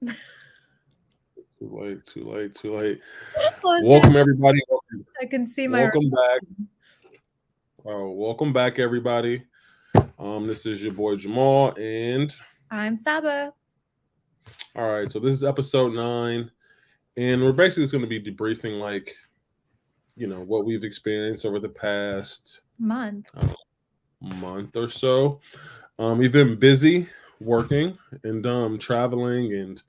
Too late, too late. I was gonna. Welcome everybody. I can see my. Welcome back. Welcome back everybody. This is your boy Jamal, and I'm Saba. all right, so this is episode 9, and we're basically just going to be debriefing what we've experienced over the past Month. month or so. We've been busy working and traveling and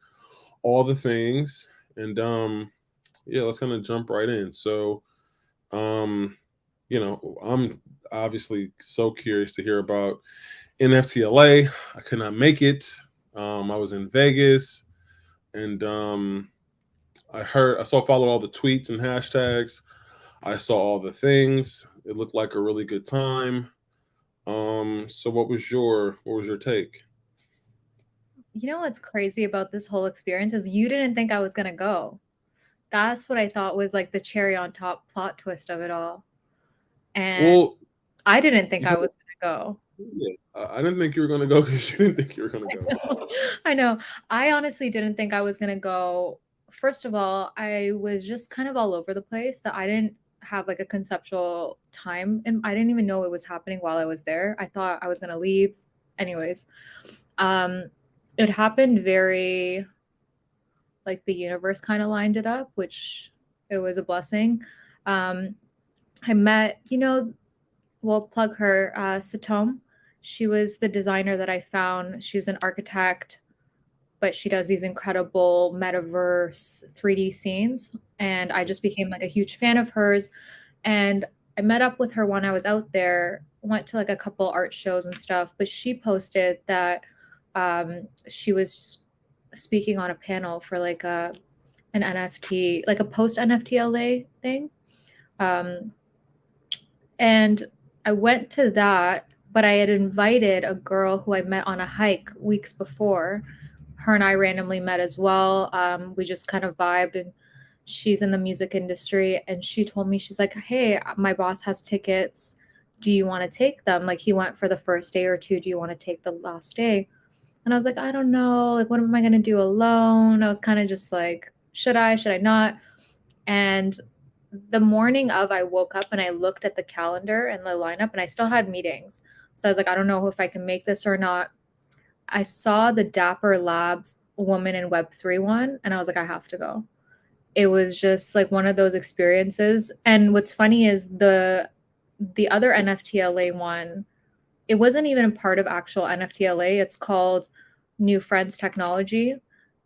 all the things, and yeah, let's kind of jump right in. So, um, I'm obviously so curious to hear about NFTLA. I could not make it. I was in Vegas, and I followed all the tweets and hashtags. I saw all the things. It looked like a really good time. So what was your take? You know what's crazy about this whole experience is you didn't think I was gonna go. That's what I thought was like the cherry on top plot twist of it all. And Well, I didn't think you I know, was gonna go. yeah, I didn't think you were gonna go because you didn't think you were gonna I go. know. I know. I honestly didn't think I was gonna go. First of all, I was just kind of all over the place that I didn't have like a conceptual time and I didn't even know it was happening while I was there. I thought I was gonna leave. Anyways, um, it happened very like the universe kind of lined it up, which it was a blessing. Um, I met, we'll plug her, Satome. She was the designer that I found. She's an architect, but she does these incredible metaverse 3D scenes. And I just became like a huge fan of hers. And I met up with her when I was out there, went to like a couple art shows and stuff, but she posted that she was speaking on a panel for like an NFT, like a post NFT LA thing. Um, and I went to that, but I had invited a girl who I met on a hike weeks before. Her and I randomly met as well. We just kind of vibed, and she's in the music industry. And she told me, she's like, "Hey, my boss has tickets. Do you want to take them? Like, he went for the first day or two. Do you want to take the last day?" And I was like, "I don't know. Like, what am I going to do alone?" I was kind of just like, should I not? And the morning of, I woke up and I looked at the calendar and the lineup, and I still had meetings. So I was like, I don't know if I can make this or not. I saw the Dapper Labs Woman in Web3 one, and I was like, I have to go. It was just like one of those experiences. And what's funny is the other NFTLA one, it wasn't even part of actual NFTLA. It's called New Friends Technology.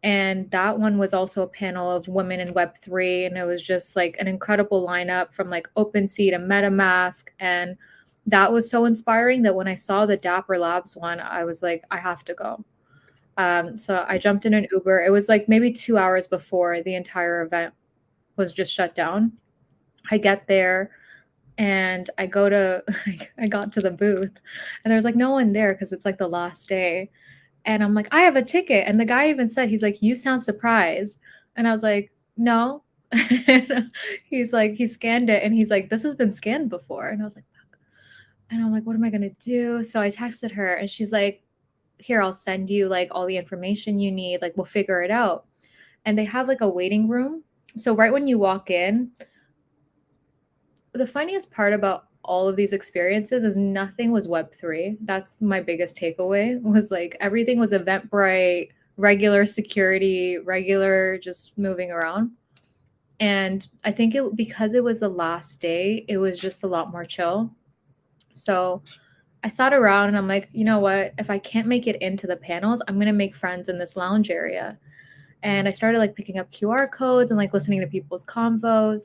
And that one was also a panel of women in Web3. And it was just like an incredible lineup from like OpenSea to MetaMask. And that was so inspiring that when I saw the Dapper Labs one, I was like, I have to go. So I jumped in an Uber. It was like maybe 2 hours before the entire event was just shut down. I get there and I go to, I got to the booth and there's like no one there because it's like the last day. And I'm like, I have a ticket. And the guy even said, he's like, you sound surprised. And I was like, no. And he's like, he scanned it and he's like, this has been scanned before. And I was like, fuck. And I'm like, what am I going to do? So I texted her and she's like, here, I'll send you like all the information you need. Like, we'll figure it out. And they have like a waiting room. So right when you walk in, the funniest part about all of these experiences is nothing was Web3. That's my biggest takeaway, was like everything was Eventbrite, regular security, regular just moving around. And I think it, because it was the last day, it was just a lot more chill. So I sat around and I'm like, you know what? If I can't make it into the panels, I'm going to make friends in this lounge area. And I started like picking up QR codes and like listening to people's convos.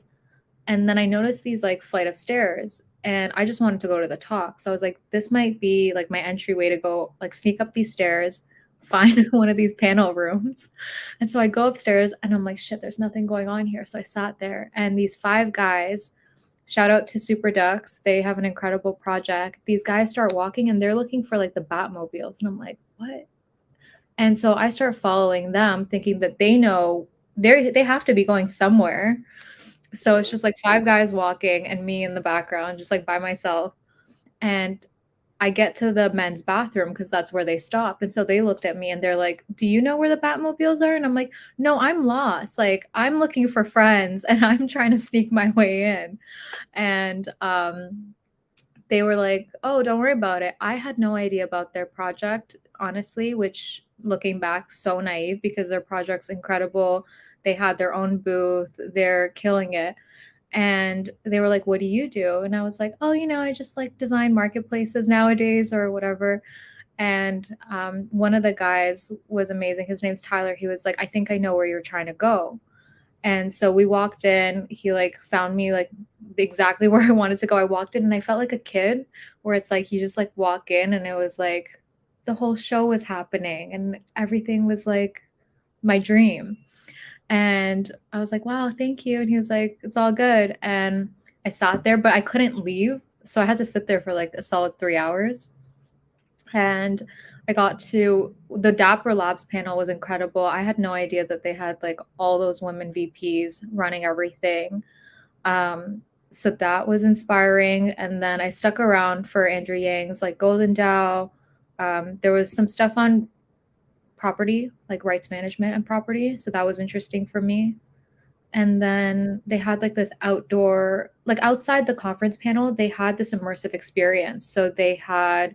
And then I noticed these like flight of stairs and I just wanted to go to the top. So I was like, this might be like my entryway to go like sneak up these stairs, find one of these panel rooms. And so I go upstairs and I'm like, shit, there's nothing going on here. So I sat there and these 5 guys, shout out to Super Ducks, they have an incredible project. These guys start walking and they're looking for like the Batmobiles. And I'm like, what? And so I start following them thinking that they know they have to be going somewhere. So it's just like 5 guys walking and me in the background, just like by myself. And I get to the men's bathroom because that's where they stopped. And so they looked at me and they're like, "Do you know where the Batmobiles are?" And I'm like, "No, I'm lost. Like, I'm looking for friends and I'm trying to sneak my way in." And they were like, "Oh, don't worry about it." I had no idea about their project, honestly, which looking back, so naive because their project's incredible. They had their own booth, they're killing it. And they were like, "What do you do?" And I was like, "Oh, I just like design marketplaces nowadays or whatever." And one of the guys was amazing. His name's Tyler. He was like, "I think I know where you're trying to go." And so we walked in. He like found me like exactly where I wanted to go. I walked in and I felt like a kid, where it's like you just like walk in and it was like the whole show was happening and everything was like my dream. And I was like, "Wow, thank you." And he was like, "It's all good." And I sat there, but I couldn't leave. So I had to sit there for like a solid 3 hours. And I got to the Dapper Labs panel was incredible. I had no idea that they had like all those women VPs running everything. Um, so that was inspiring. And then I stuck around for Andrew Yang's like Golden Dow. There was some stuff on property, like rights management and property. So that was interesting for me. And then they had like this outdoor, like outside the conference panel, they had this immersive experience. So they had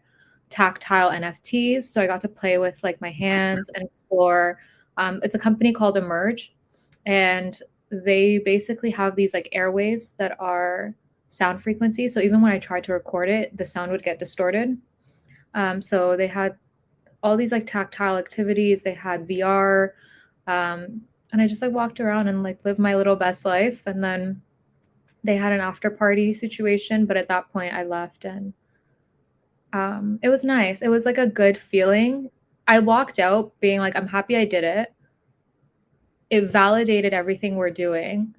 tactile NFTs. So I got to play with like my hands and explore. It's a company called Emerge, and they basically have these like airwaves that are sound frequencies. So even when I tried to record it, the sound would get distorted. So they had all these like tactile activities. They had VR, and I just like walked around and like lived my little best life. And then they had an after party situation, but at that point I left, and it was nice. It was like a good feeling. I walked out being like, I'm happy I did it. It validated everything we're doing.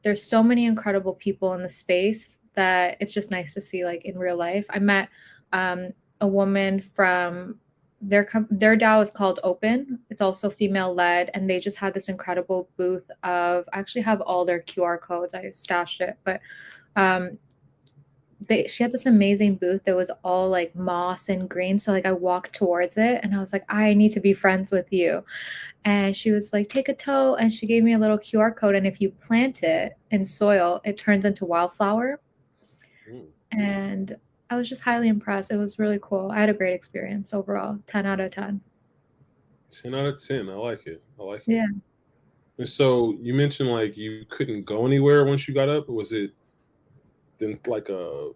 There's so many incredible people in the space that it's just nice to see like in real life. I met a woman from their DAO is called Open. It's also female led, and they just had this incredible booth of. I actually have all their QR codes. I stashed it, but um, she had this amazing booth that was all like moss and green. So like I walked towards it, and I was like, I need to be friends with you. And she was like, "Take a toe," and she gave me a little QR code. And if you plant it in soil, it turns into wildflower. Mm. And I was just highly impressed. It was really cool. I had a great experience overall. 10 out of 10. 10 out of 10. I like it. I like it. Yeah. And so you mentioned like you couldn't go anywhere once you got up. Was it then like a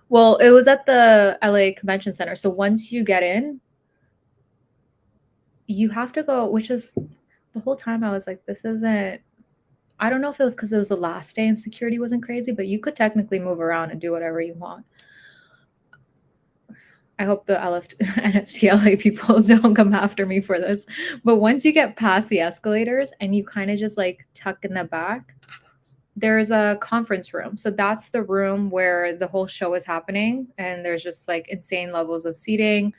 Well, it was at the LA Convention Center. So once you get in, you have to go, which is the whole time I was like, this isn't. I don't know if it was because it was the last day and security wasn't crazy, but you could technically move around and do whatever you want. I hope the NFTLA people don't come after me for this. But once you get past the escalators and you kind of just like tuck in the back, there's a conference room. So that's the room where the whole show is happening. And there's just like insane levels of seating.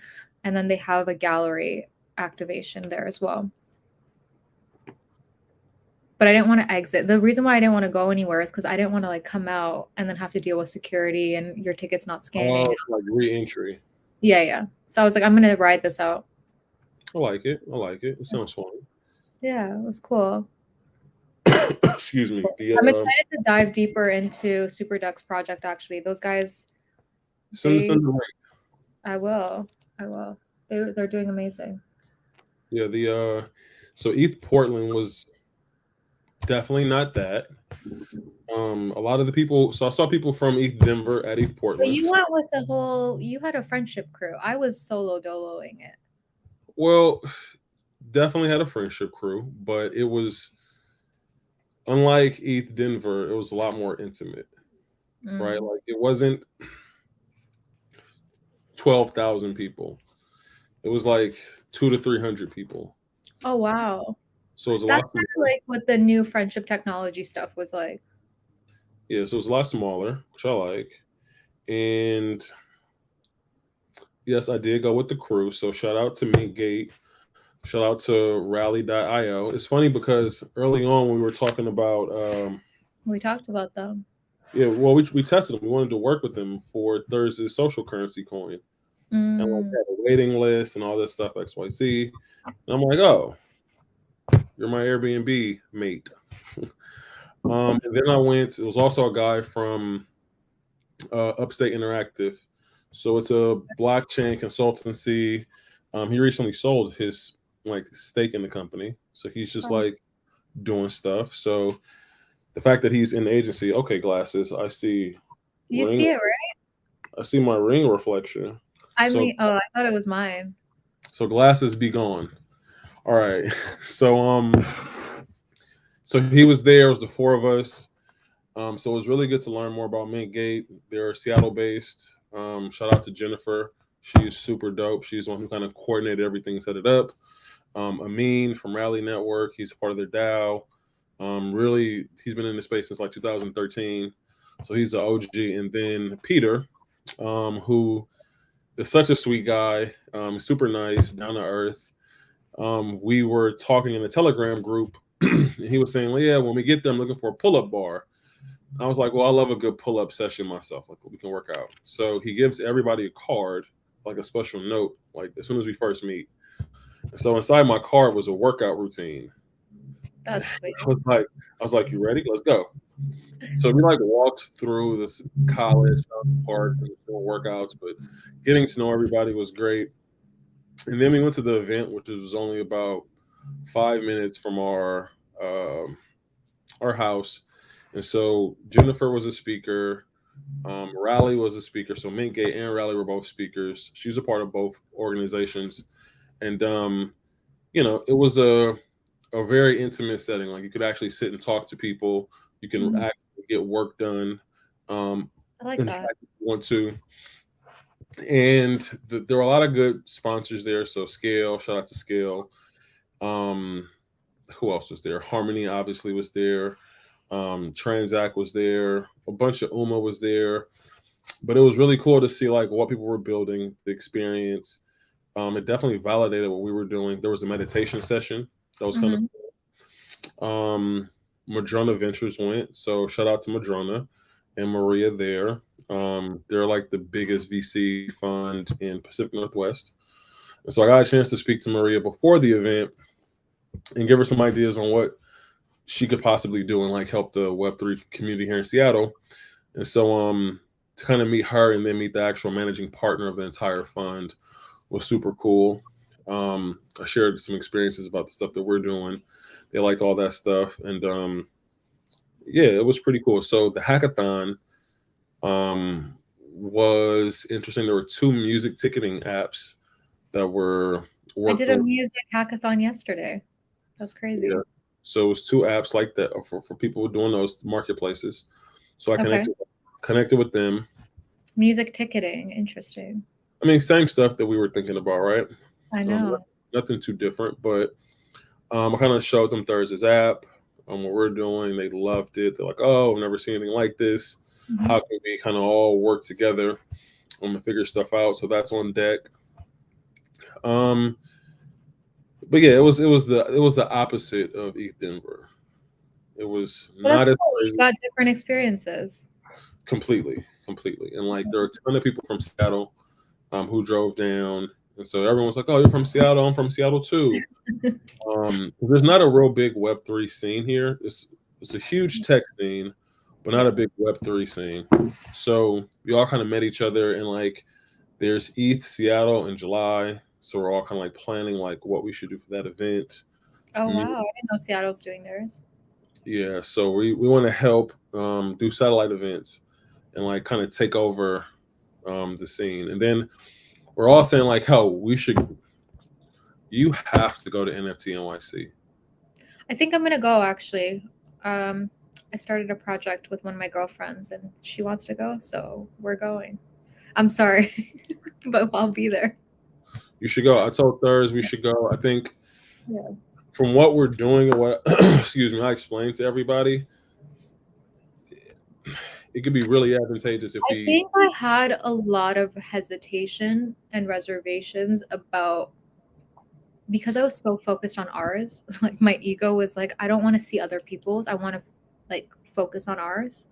And then they have a gallery activation there as well. But I didn't want to exit. The reason why I didn't want to go anywhere is because I didn't want to like come out and then have to deal with security and your ticket's not scanning. like re-entry? Yeah, yeah. So I was like, I'm gonna ride this out. I like it. I like it. It sounds fun. Yeah, it was cool. Excuse me. I'm excited to dive deeper into Super Duck's project. Actually, those guys, Send us they, in the link. I will, I will. They're doing amazing. Yeah, so ETH Portland was definitely not that. A lot of the people, so I saw people from ETH Denver at ETH But Portland. you went with the whole. You had a friendship crew. I was solo doloing it. Well, definitely had a friendship crew, but it was unlike ETH Denver, it was a lot more intimate, right? Mm. Like it wasn't 12,000 people. It was like 200 to 300 people. Oh wow, So it was a that's lot kind of smaller. like what the new friendship technology stuff was like. Yeah, so it was a lot smaller, which I like. And yes, I did go with the crew. So shout out to Minkgate. Shout out to Rally.io. It's funny because early on when we were talking about We talked about them. Yeah, well, we tested them. We wanted to work with them for Thursday's social currency coin, and like Mm, had a waiting list and all this stuff X Y Z. And I'm like, oh, you're my Airbnb mate. And then I went. It was also a guy from Upstate Interactive, so it's a blockchain consultancy. He recently sold his like stake in the company, so he's just oh, like doing stuff. So the fact that he's in the agency, okay, glasses, you ring, see it, right? I see my ring reflection. I So mean, oh, I thought it was mine. glasses be gone. All right. So so he was there. It was the four of us. So it was really good to learn more about Mintgate. They're Seattle based. Shout out to Jennifer. She's super dope. She's the one who kind of coordinated everything, set it up. Amin from Rally Network. He's part of their DAO. Really, he's been in the space since like 2013. So he's the OG. And then Peter, who is such a sweet guy, super nice, down to earth. We were talking in a Telegram group, and he was saying, well, yeah, when we get there, I'm looking for a pull up bar. I was like, well, I love a good pull up session myself. Like, we can work out. So he gives everybody a card, like a special note, like as soon as we first meet. And so inside my card was a workout routine. That's sweet. I was like, you ready? Let's go. So we like walked through this college park and doing workouts, but getting to know everybody was great. And then we went to the event, which was only about 5 minutes from um, our house. And so Jennifer was a speaker. Rally was a speaker. So Mintgate and Rally were both speakers. She's a part of both organizations. And, it was a very intimate setting. Like you could actually sit and talk to people. You can Mhm. actually get work done. Um, I like in that. fact, if you want to. And there were a lot of good sponsors there. So Scale, shout out to Scale. Um, who else was there? Harmony obviously was there. Transact was there. A bunch of UMA was there. But it was really cool to see like what people were building, the experience. It definitely validated what we were doing. There was a meditation session that was kind of Hmm. Madrona Ventures went. So shout out to Madrona and Maria there. They're like the biggest VC fund in Pacific Northwest. And so I got a chance to speak to Maria before the event and give her some ideas on what she could possibly do and like help the Web3 community here in Seattle. And so to kind of meet her and then meet the actual managing partner of the entire fund was super cool. I shared some experiences about the stuff that we're doing. They liked all that stuff. And yeah, it was pretty cool. So the hackathon um, was interesting. There were two music ticketing apps that were I worked did a on. music hackathon yesterday. That's Yeah. crazy. So it was two apps like that for people doing those marketplaces. So I Okay. connected with them. Music ticketing. Interesting. I mean, same stuff that we were thinking about, right? I Um, know. Nothing too different, but I kind of showed them Thursday's app, what we're doing. They loved it. They're like, "Oh, I've never seen anything like this. Mhm. How can we kind of all work together to figure stuff out?" So that's on deck. Um, but yeah, it was the opposite of ETH Denver. It was But that's not as cool. You crazy. got different experiences. Completely, and like there are a ton of people from Seattle who drove down, and so everyone's like, "Oh, you're from Seattle. I'm from Seattle too." There's not a real big Web3 scene here. It's a huge tech scene, but not a Yeah. big Web3 scene. So we all kind of met each other, and like there's ETH Seattle in July, so we're all kind of like planning like what we should do for that event. Oh Me- wow. I didn't know Seattle's doing theirs. Yeah, so we want to help do satellite events and like kind of take over the scene, and then we're all saying like, "Hell, you have to go to NFT NYC." I think I'm gonna go actually. Um, I started a project with one of my girlfriends and she wants to go, so we're going. I'm sorry, but I'll be there. You should go. I told Thurs we should go. I think Yeah. from what we're doing and what excuse me, I explained to everybody, it could be really advantageous if I we think I had a lot of hesitation and reservations about because I was so focused on ours. Like my ego was like, I don't want to see other people's. I want to like focus on ours.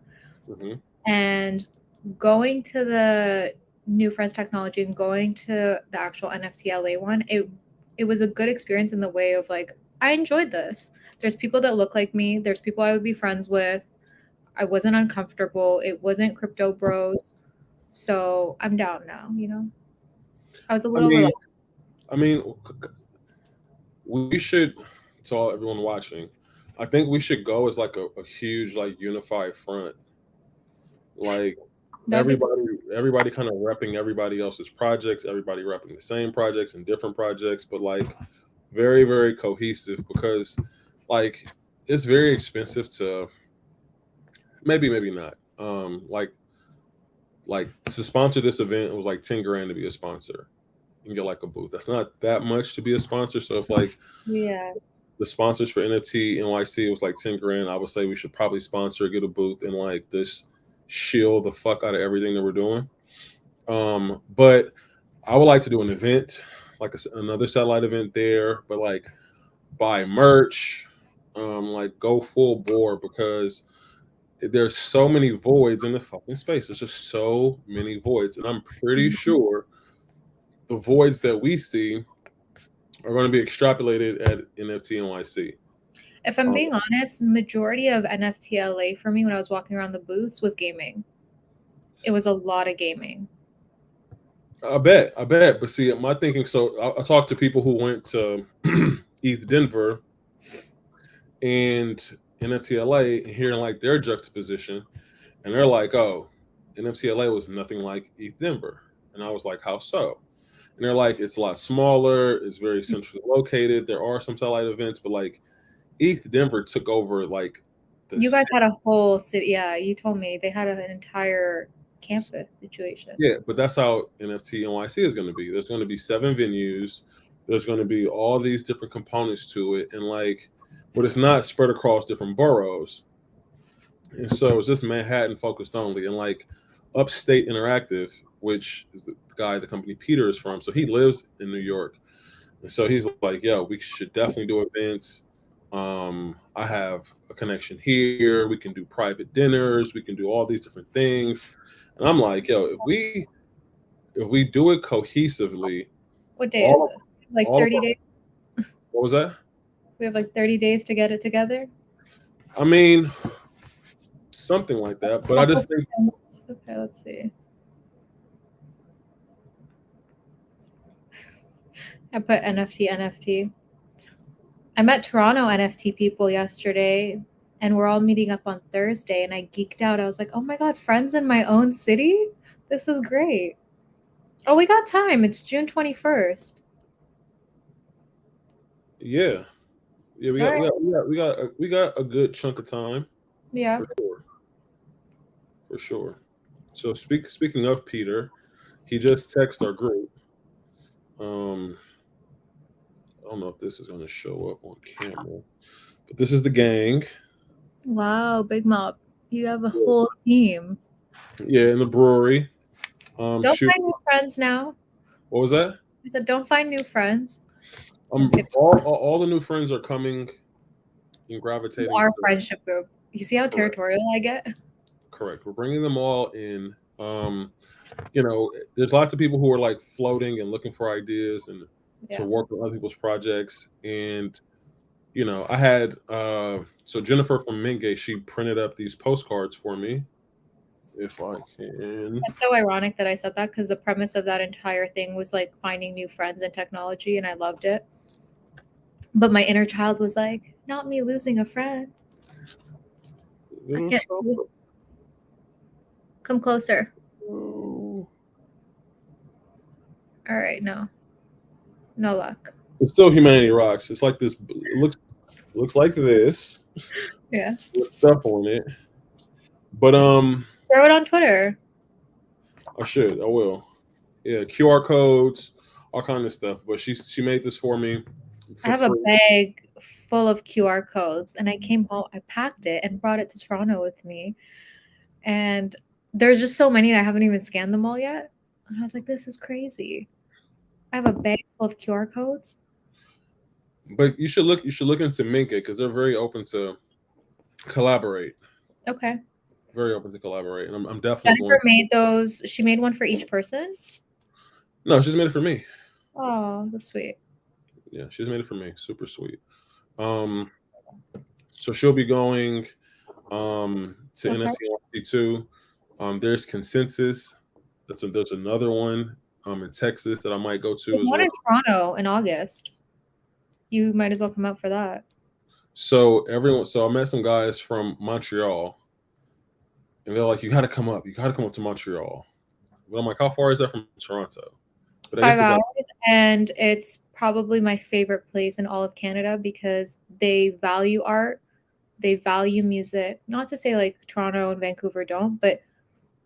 Mhm. And going to the New Friends Technology and going to the actual NFTLA one, it was a good experience in the way of like I enjoyed this. There's people that look like me. There's people I would be friends with. I wasn't uncomfortable. It wasn't crypto bros. So I'm down now, you know? I was a I little mean, relaxed. I mean, we should. To all everyone watching, I think we should go as like a huge like unified front, like That'd be everybody everybody kind of repping everybody else's projects, everybody repping the same projects and different projects, but like very very cohesive because like it's very expensive to maybe not like to sponsor this event. It was like 10 grand to be a sponsor and get like a booth. That's not that much to be a sponsor. So if like yeah. the sponsors for NFT NYC, it was like 10 grand. I would say we should probably sponsor, get a booth, and like this shield the fuck out of everything that we're doing. But I would like to do an event, like another satellite event there, but like buy merch, like go full bore because there's so many voids in the fucking space. There's just so many voids, and I'm pretty sure the voids that we see are going to be extrapolated at NFT NYC. If I'm Um, being honest, majority of NFTLA for me when I was walking around the booths was gaming. It was a lot of gaming. I bet. But see, my thinking. So I talked to people who went to ETH Denver and NFTLA and hearing like their juxtaposition, and they're like, "Oh, NFTLA was nothing like ETH Denver," and I was like, "How so?" And they're like, "It's a lot smaller. It's very centrally located. There are some satellite events, but like ETH Denver took over like the You guys city. had a whole city. Yeah, you told me they had an entire campus situation. Yeah, but that's how NFT NYC is going to be. There's going to be 7 venues. There's going to be all these different components to it, and like, but it's not spread across different boroughs. And so it's just Manhattan focused only, and like Upstate Interactive, which is the guy the company Peter is from. So he lives in New York, and so he's like, "Yo, we should definitely do events. I have a connection here. We can do private dinners. We can do all these different things." And I'm like, "Yo, if we do it cohesively, What day is all of this? Like all of 30 our days? what was that? We have like 30 days to get it together. I mean, something like that. But I Couple just think, months. Okay, let's see. I put NFT, NFT. I met Toronto NFT people yesterday and we're all meeting up on Thursday and I geeked out. I was like, oh my God, friends in my own city? This is great. Oh, we got time. It's June 21st. yeah, yeah, we All got right. we got we got we got we got a good chunk of time Yeah. for sure, for sure. So speaking of Peter, he just texted our group. Um, I don't know if this is going to show up on camera, but this is the gang. Wow, Big Mop. You have a whole team. Yeah, in the brewery. Don't Shoot, find new friends now. what was that? I said, don't find new friends. I'm kidding. All the new friends are coming and gravitating Our to friendship group. You see how correct. territorial I get? Correct. We're bringing them all in. There's lots of people who are like floating and looking for ideas and to Yeah. work with other people's projects. And I had so Jennifer from Mingay, she printed up these postcards for me. If I can, It's so ironic that I said that because the premise of that entire thing was like finding new friends in technology and I loved it. But my inner child was like, not me losing a friend. I it'll can't show. see. Come closer. Oh, All right, no. No luck. it's still Humanity Rocks. It's like this. It looks like this Yeah. with stuff on it. But Throw it on Twitter. I should. I will. Yeah, QR codes, all kind of stuff. But she made this for me I for have a free. bag full of QR codes and I came home, I packed it and brought it to Toronto with me. And there's just so many, I haven't even scanned them all yet. And I was like, this is crazy. I have a bag full of QR codes. But you should look into Minka because they're very open to collaborate. Okay. very open to collaborate, and I'm definitely going. Jennifer made those. She made one for each person. No, she's made it for me. Oh, that's sweet. Yeah, she's made it for me. Super sweet. Um, so she'll be going to Okay. NFT too. There's consensus. There's another one in Texas that I might go to There's as one well. in Toronto in August. You might as well come out for that. So I met some guys from Montreal, and they're like, "You got to come up. You got to come up to Montreal." But I'm like, "How far is that from Toronto?" But I guess Five it's like, hours, and it's probably my favorite place in all of Canada because they value art, they value music. Not to say like Toronto and Vancouver don't, but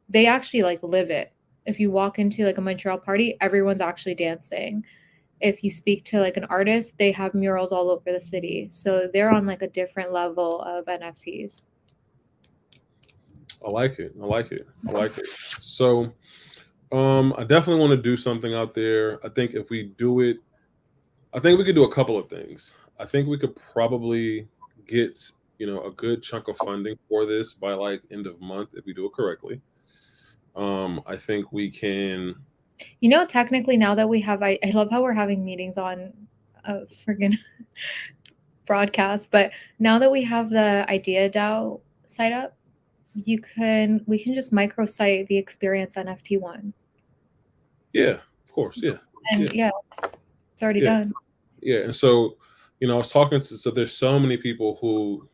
they actually like live it. If you walk into like a Montreal party, everyone's actually dancing. If you speak to like an artist, they have murals all over the city. So they're on like a different level of NFTs. I like it. I like it. I like it. So I definitely want to do something out there. I think if we do it, I think we could do a couple of things. I think we could probably get a good chunk of funding for this by like end of month if we do it correctly. I think we can. You know, technically now that we have, I love how we're having meetings on a friggin' broadcast, but now that we have the idea DAO site up, we can just microsite the experience NFT one. Yeah, of course. Yeah, And yeah, yeah, it's already yeah, done. yeah. And so, I was talking to. So there's so many people who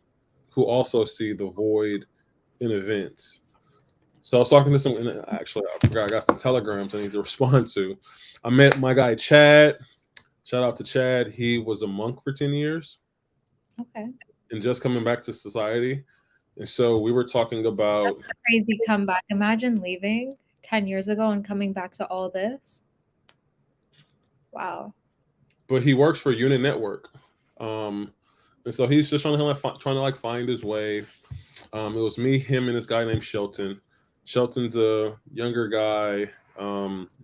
also see the void in events. So I was talking to some, and actually, I forgot I got some telegrams I need to respond to. I met my guy Chad. Shout out to Chad. He was a monk for 10 years Okay. and just coming back to society. And so we were talking about, That's a crazy comeback. Imagine leaving 10 years ago and coming back to all this. Wow. but he works for Unit Network. Um, and so he's just trying to like find his way. It was me, him, and this guy named Shelton. Shelton's a younger guy,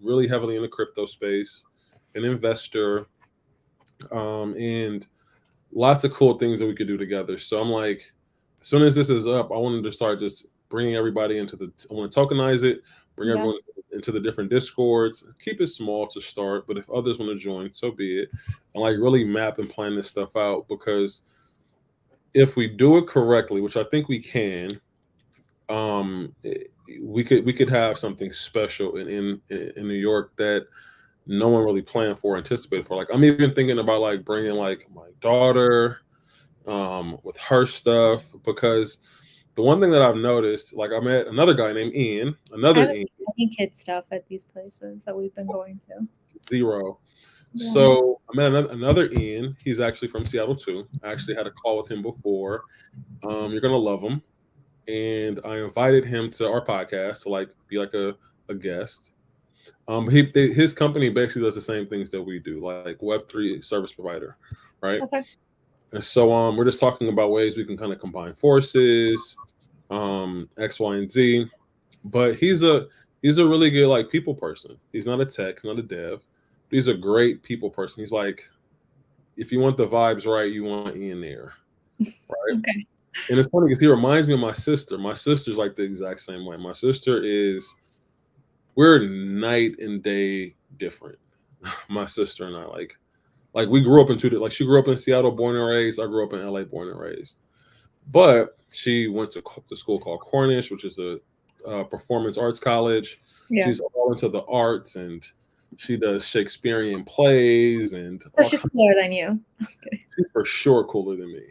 really heavily in the crypto space, an investor, and lots of cool things that we could do together. So I'm like, as soon as this is up, I wanted to start just bringing everybody into I want to tokenize it, bring Yeah. everyone into the different discords, keep it small to start, but if others want to join, so be it. And like really map and plan this stuff out, because if we do it correctly, which I think we can, um, we could have something special in New York that no one really planned for, anticipated for. Like I'm even thinking about like bringing like my daughter with her stuff, because the one thing that I've noticed, like I met another guy named Ian, I another haven't Ian, seen any kid stuff at these places that we've been going to. zero. Yeah. So I met another Ian. He's actually from Seattle too. I actually had a call with him before. You're gonna love him, and I invited him to our podcast to like be like a guest. His company basically does the same things that we do, like Web3 service provider, right? Okay. And so we're just talking about ways we can kind of combine forces, X, Y, and Z. But he's a really good like people person. He's not a tech, he's not a dev. But he's a great people person. He's like, if you want the vibes right, you want Ian there, right? Okay. And it's funny because he reminds me of my sister. My sister's like the exact same way. My sister is we're night and day different. My sister and I like we grew up in like she grew up in Seattle, born and raised. I grew up in LA, born and raised. But she went to the school called Cornish, which is a performance arts college. Yeah. She's all into the arts, and she does Shakespearean plays and So all she's kinds. cooler than you. Okay. She's for sure cooler than me.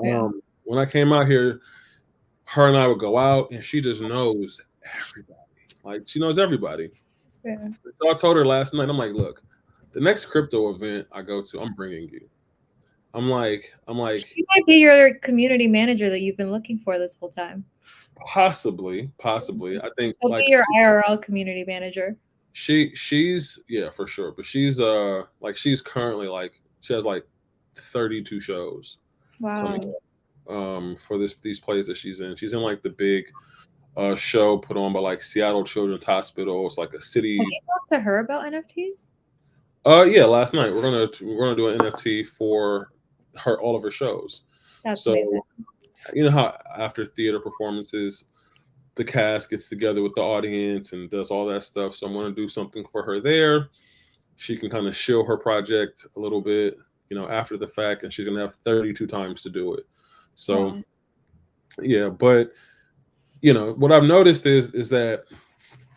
Yeah. When I came out here, her and I would go out, and she just knows everybody. Like she knows everybody. Yeah. So I told her last night, I'm like, look, the next crypto event I go to, I'm bringing you. I'm like, She might be your community manager that you've been looking for this whole time. possibly. I think She'll be like your IRL community manager. she's yeah for sure, but she's like she's currently like she has like 32 shows coming Wow. for these plays that she's in. She's in like the big show put on by like Seattle Children's Hospital. It's like a Have city. you talked to her about NFTs? Yeah, last night we're gonna do an NFT for all of her shows. That's So amazing. you know how after theater performances, the cast gets together with the audience and does all that stuff. So I'm going to do something for her there. She can kind of shill her project a little bit, after the fact, and she's going to have 32 times to do it. So Wow. yeah, but what I've noticed is that,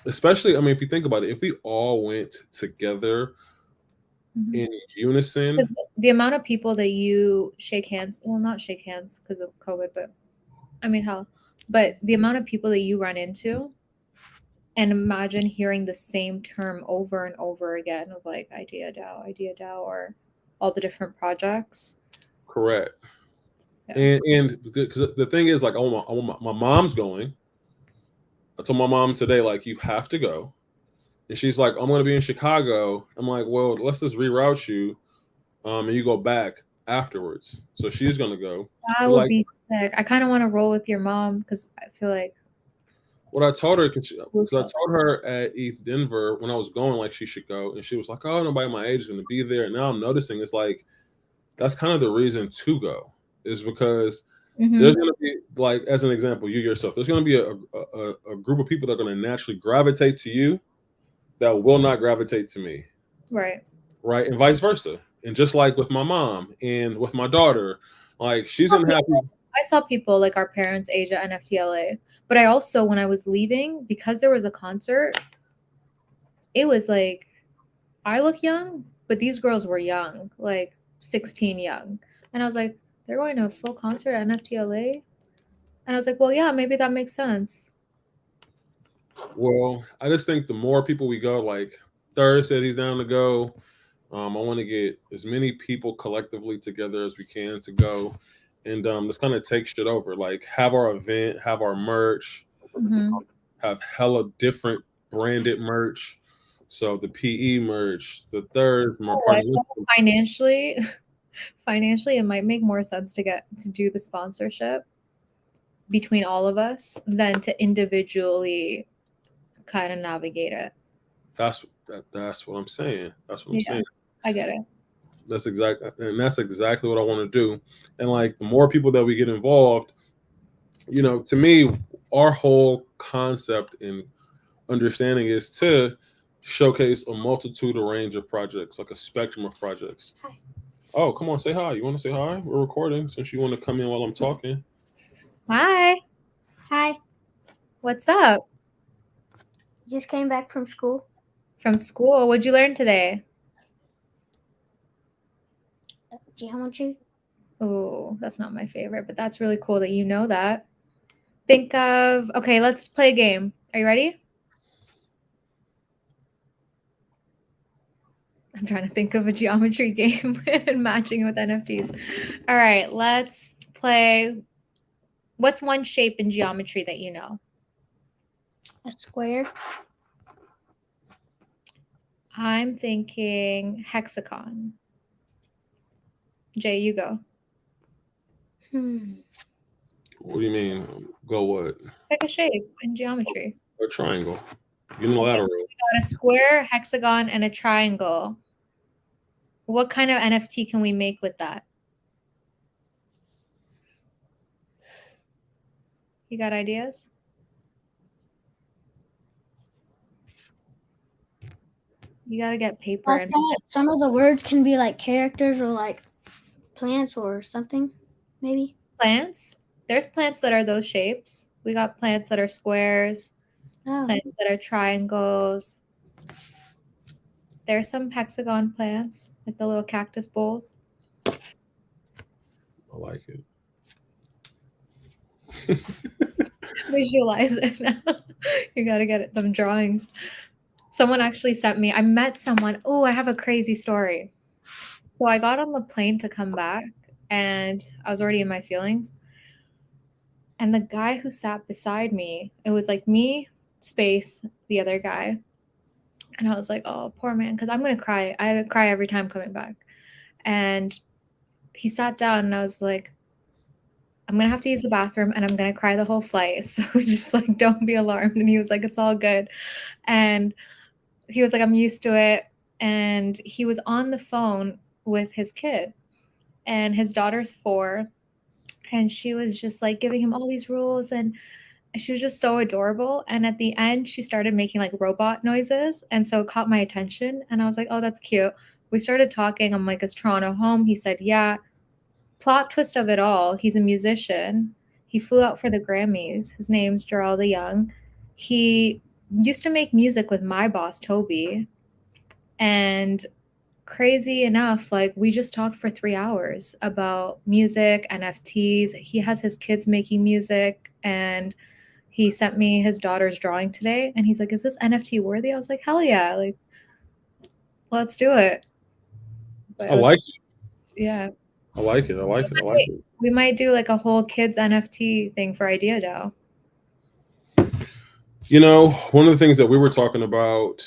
especially, I mean, if you think about it, if we all went together Mhm. in unison. 'Cause the amount of people that you shake hands, well, not shake hands because of COVID, but I mean, hell, but the amount of people that you run into, and imagine hearing the same term over and over again of like idea DAO, or all the different projects. Correct. Yeah. And because the thing is, like, my mom's going. I told my mom today, like, you have to go. And she's like, I'm going to be in Chicago. I'm like, well, let's just reroute you, and you go back afterwards. So she's going to go. That But would like, be sick. I kind of want to roll with your mom because I feel like what I told her, because I crucial. told her at ETH Denver when I was going, like, she should go. And she was like, oh, nobody my age is going to be there. And now I'm noticing it's like, that's kind of the reason to go, is because there's Mm-hmm. going to be, like, as an example, you yourself, there's going to be a group of people that are going to naturally gravitate to you that will not gravitate to me. Right. Right. And vice versa. And just like with my mom and with my daughter, like, she's going to have people. I saw people like our parents' age at NFTLA, but I also, when I was leaving, because there was a concert, it was like, I look young, but these girls were young, like 16 young. And I was like, they're going to a full concert at NFTLA? And I was like, well, yeah, maybe that makes sense. Well, I just think the more people we go, like, Third said he's down to go. I want to get as many people collectively together as we can to go, and just kind of take shit over. Like, have our event, have our merch, Mm-hmm. have hella different branded merch. So the PE merch, the third, my Oh, I partner. thought financially, financially, it might make more sense to do the sponsorship between all of us than to individually kind of navigate it. That's what I'm saying. That's what I'm Yeah, saying. I get it. That's exactly what I want to do. And like, the more people that we get involved, to me, our whole concept and understanding is to showcase a multitude, a range of projects, like a spectrum of projects. Hi. Oh, come on, say hi. You want to say hi? We're recording, since you want to come in while I'm talking. Hi, Hi. what's up? Just came back from school. From school, what'd you learn today? Geometry. Oh, that's not my favorite, but that's really cool that you know that. Think of, okay, let's play a game. Are you ready? I'm trying to think of a geometry game and matching with NFTs. All right, let's play. What's one shape in geometry that you know? A square. I'm thinking hexagon. Jay, you go. What do you mean? Go what? Pick a shape in geometry. A triangle. Okay, Unilateral. so we got a square, hexagon, and a triangle. What kind of NFT can we make with that? You got ideas? You gotta get paper Like and that, some of the words can be like characters or like plants or something, maybe. plants. There's plants that are those shapes. We got plants that are squares, Oh. plants that are triangles. There's some hexagon plants, like the little cactus bowls. I like it. Visualize it now. You gotta get it, them drawings. Someone actually sent me, I met someone. Oh, I have a crazy story. So I got on the plane to come back and I was already in my feelings. And the guy who sat beside me, it was like me, space, the other guy. And I was like, oh, poor man, because I'm going to cry. I cry every time coming back. And he sat down and I was like, I'm going to have to use the bathroom and I'm going to cry the whole flight. So just like, don't be alarmed. And he was like, it's all good. And he was like, I'm used to it. And he was on the phone with his kid, and his daughter's 4. And she was just like giving him all these rules. And she was just so adorable. And at the end, she started making like robot noises. And so it caught my attention. And I was like, oh, that's cute. We started talking. I'm like, is Toronto home? He said, yeah. Plot twist of it all, he's a musician. He flew out for the Grammys. His name's Jarrell the Young. He used to make music with my boss, Toby. And crazy enough, like we just talked for 3 hours about music, NFTs. He has his kids making music, and he sent me his daughter's drawing today. And he's like, is this NFT worthy? I was like, hell yeah. Like, let's do it. But I it was, like it. yeah. I like it. I like it. I like it. We might do like a whole kids NFT thing for Idea DAO. You know, one of the things that we were talking about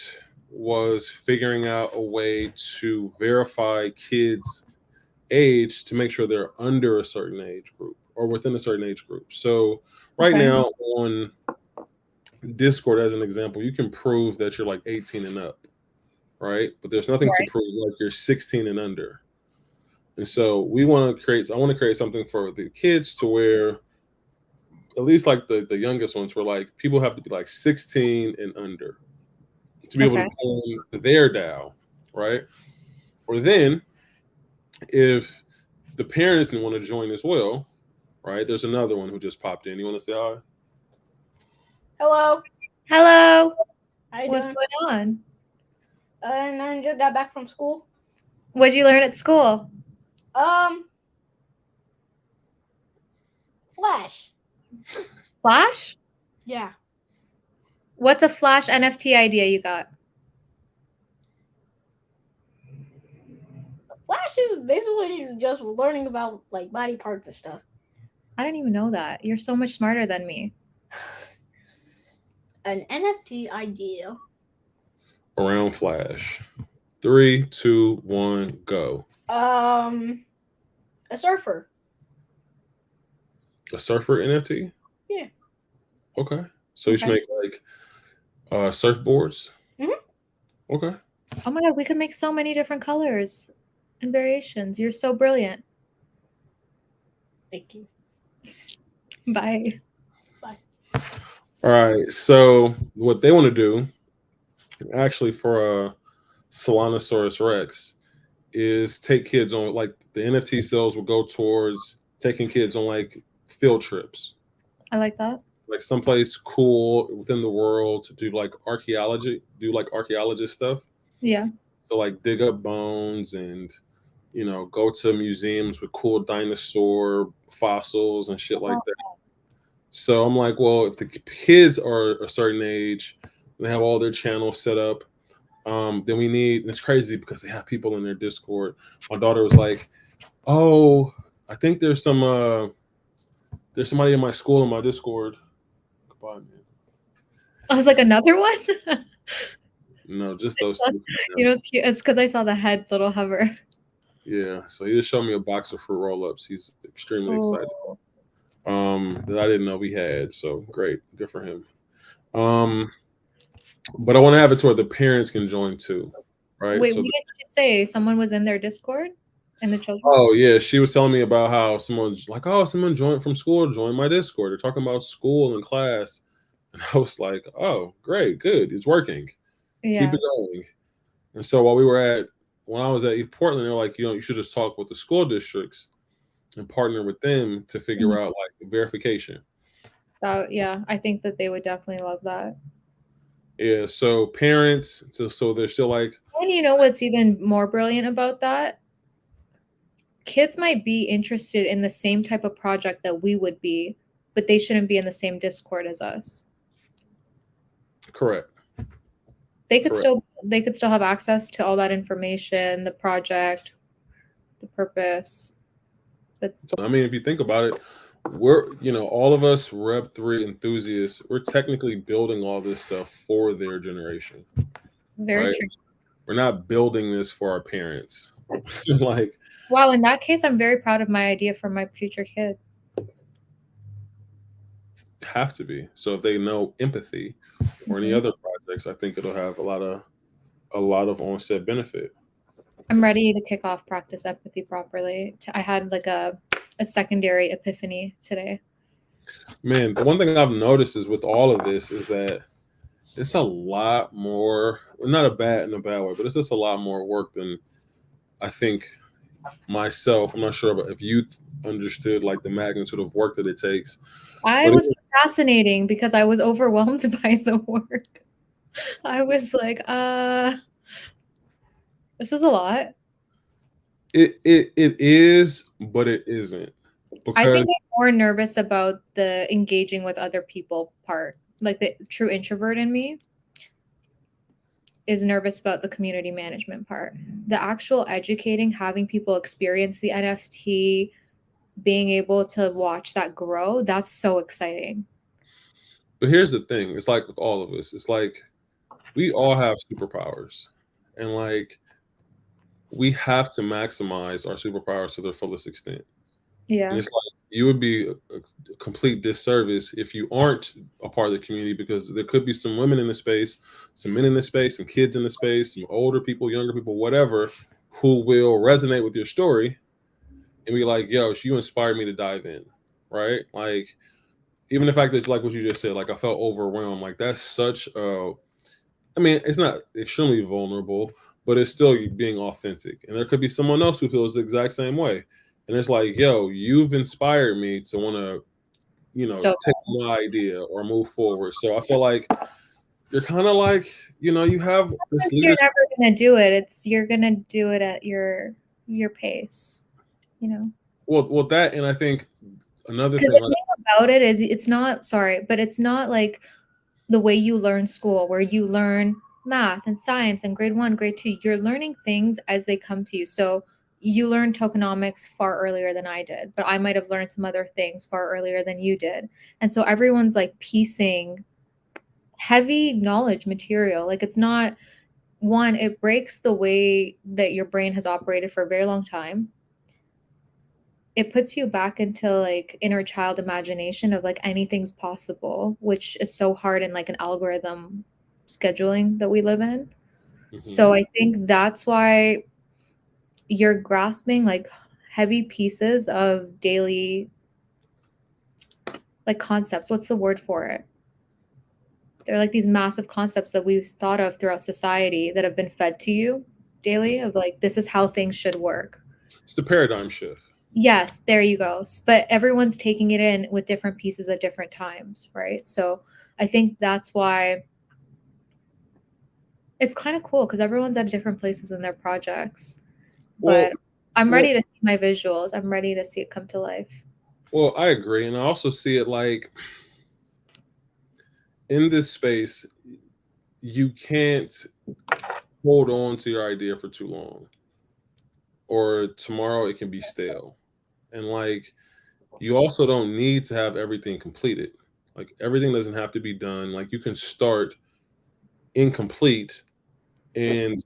was figuring out a way to verify kids' age to make sure they're under a certain age group or within a certain age group. So right Okay. now on Discord, as an example, you can prove that you're like 18 and up, right? But there's nothing to Right. prove like you're 16 and under. And so we want to create, I want to create something for the kids to where at least like the youngest ones were like people have to be like 16 and under to be able Okay. to claim their DAO, right? Or then if the parents didn't want to join as well, right? There's another one who just popped in. You want to say hi? Hello. Hello. How you What's doing? going on? And I just got back from school. What'd you learn at school? Flash. Flash? Yeah. What's a Flash NFT idea you got? Flash is basically just learning about like body parts and stuff. I didn't even know that. You're so much smarter than me. An NFT idea. Around Flash. 3, 2, 1, go. A surfer. A surfer NFT? Yeah. Okay. So you should Okay. make like surfboards? Mhm. Okay. Oh my god, we could make so many different colors and variations. You're so brilliant. Thank you. Bye. All right. So what they want to do, actually, for Solanosaurus Rex, is take kids on like the NFT sales will go towards taking kids on like field trips, I like that. like someplace cool within the world to do like archaeology, do like archaeologist stuff. Yeah. So like dig up bones and go to museums with cool dinosaur fossils and shit like that. So I'm like, well, if the kids are a certain age, they have all their channels set up, then we need, and it's crazy because they have people in their Discord. My daughter was like, oh, I think there's somebody in my school in my Discord. Goodbye, man. I was like, another one? No, just those two. You know, it's cute. It's because I saw the head little hover. Yeah. So he just showed me a box of fruit roll-ups. He's extremely excited. Oh. That I didn't know we had. So great. Good for him. But I want to have it to where the parents can join too. Right. Wait, So what did you say? Someone was in their Discord? In the children's? oh yeah, she was telling me about how someone's like, oh, someone joined from school, join my Discord. They're talking about school and class. And I was like, oh, great, good. It's working. Yeah. Keep it going. And so when I was at East Portland, they're like, you should just talk with the school districts and partner with them to figure out like verification. Yeah, I think that they would definitely love that. Yeah. So parents, so they're still like, And you know what's even more brilliant about that? Kids might be interested in the same type of project that we would be, but they shouldn't be in the same Discord as us. correct. They could still have access to all that information, the project, the purpose. I mean, if you think about it, we're all of us Web3 enthusiasts, we're technically building all this stuff for their generation. Very right? true. We're not building this for our parents. Like, wow, in that case, I'm very proud of my idea for my future kid. have to be. So if they know empathy or any other projects, I think it'll have a lot of onset benefit. I'm ready to kick off practice empathy properly. I had like a secondary epiphany today. Man, the one thing I've noticed is with all of this is that it's a lot more, not in a bad way, but it's just a lot more work than I think myself. I'm not sure about if you understood like the magnitude of work that it takes, I but was procrastinating because I was overwhelmed by the work. I was like, this is a lot. it is, but it isn't I because think I'm more nervous about the engaging with other people part. Like the true introvert in me is nervous about the community management part. The actual educating, having people experience the NFT, being able to watch that grow, that's so exciting. but here's the thing, it's like with all of us, it's like we all have superpowers, and like we have to maximize our superpowers to their fullest extent. And Yeah. it's like you would be a complete disservice if you aren't a part of the community, because there could be some women in the space, some men in the space, some kids in the space, some older people, younger people, whatever, who will resonate with your story and be like, yo, you inspired me to dive in. Right. Like, even the fact that, like what you just said, like I felt overwhelmed, like that's such a, I mean, it's not extremely vulnerable, but it's still being authentic. And there could be someone else who feels the exact same way. And it's like, yo, you've inspired me to want to, Still, take my idea or move forward. So I feel like you're kind of like, you have this you're leadership. never gonna do it. It's you're gonna do it at your pace, you know. Well, that, and I think another Because thing, the like, thing about it is it's not sorry, but it's not like the way you learn school where you learn math and science and grade 1, grade 2. You're learning things as they come to you. So you learned tokenomics far earlier than I did, but I might have learned some other things far earlier than you did. And so everyone's like piecing heavy knowledge material. Like it's not one, it breaks the way that your brain has operated for a very long time. It puts you back into like inner child imagination of like anything's possible, which is so hard in like an algorithm scheduling that we live in. mhm. So I think that's why you're grasping like heavy pieces of daily like concepts. What's the word for it? They're like these massive concepts that we've thought of throughout society that have been fed to you daily of like this is how things should work. It's the paradigm shift. Yes, there you go. But everyone's taking it in with different pieces at different times, right? So I think that's why it's kind of cool because everyone's at different places in their projects. Well, But I'm well, ready to see my visuals. I'm ready to see it come to life. well, I agree, and I also see it like in this space, you can't hold on to your idea for too long, or tomorrow it can be stale. And like, you also don't need to have everything completed. Like, everything doesn't have to be done. Like, you can start incomplete and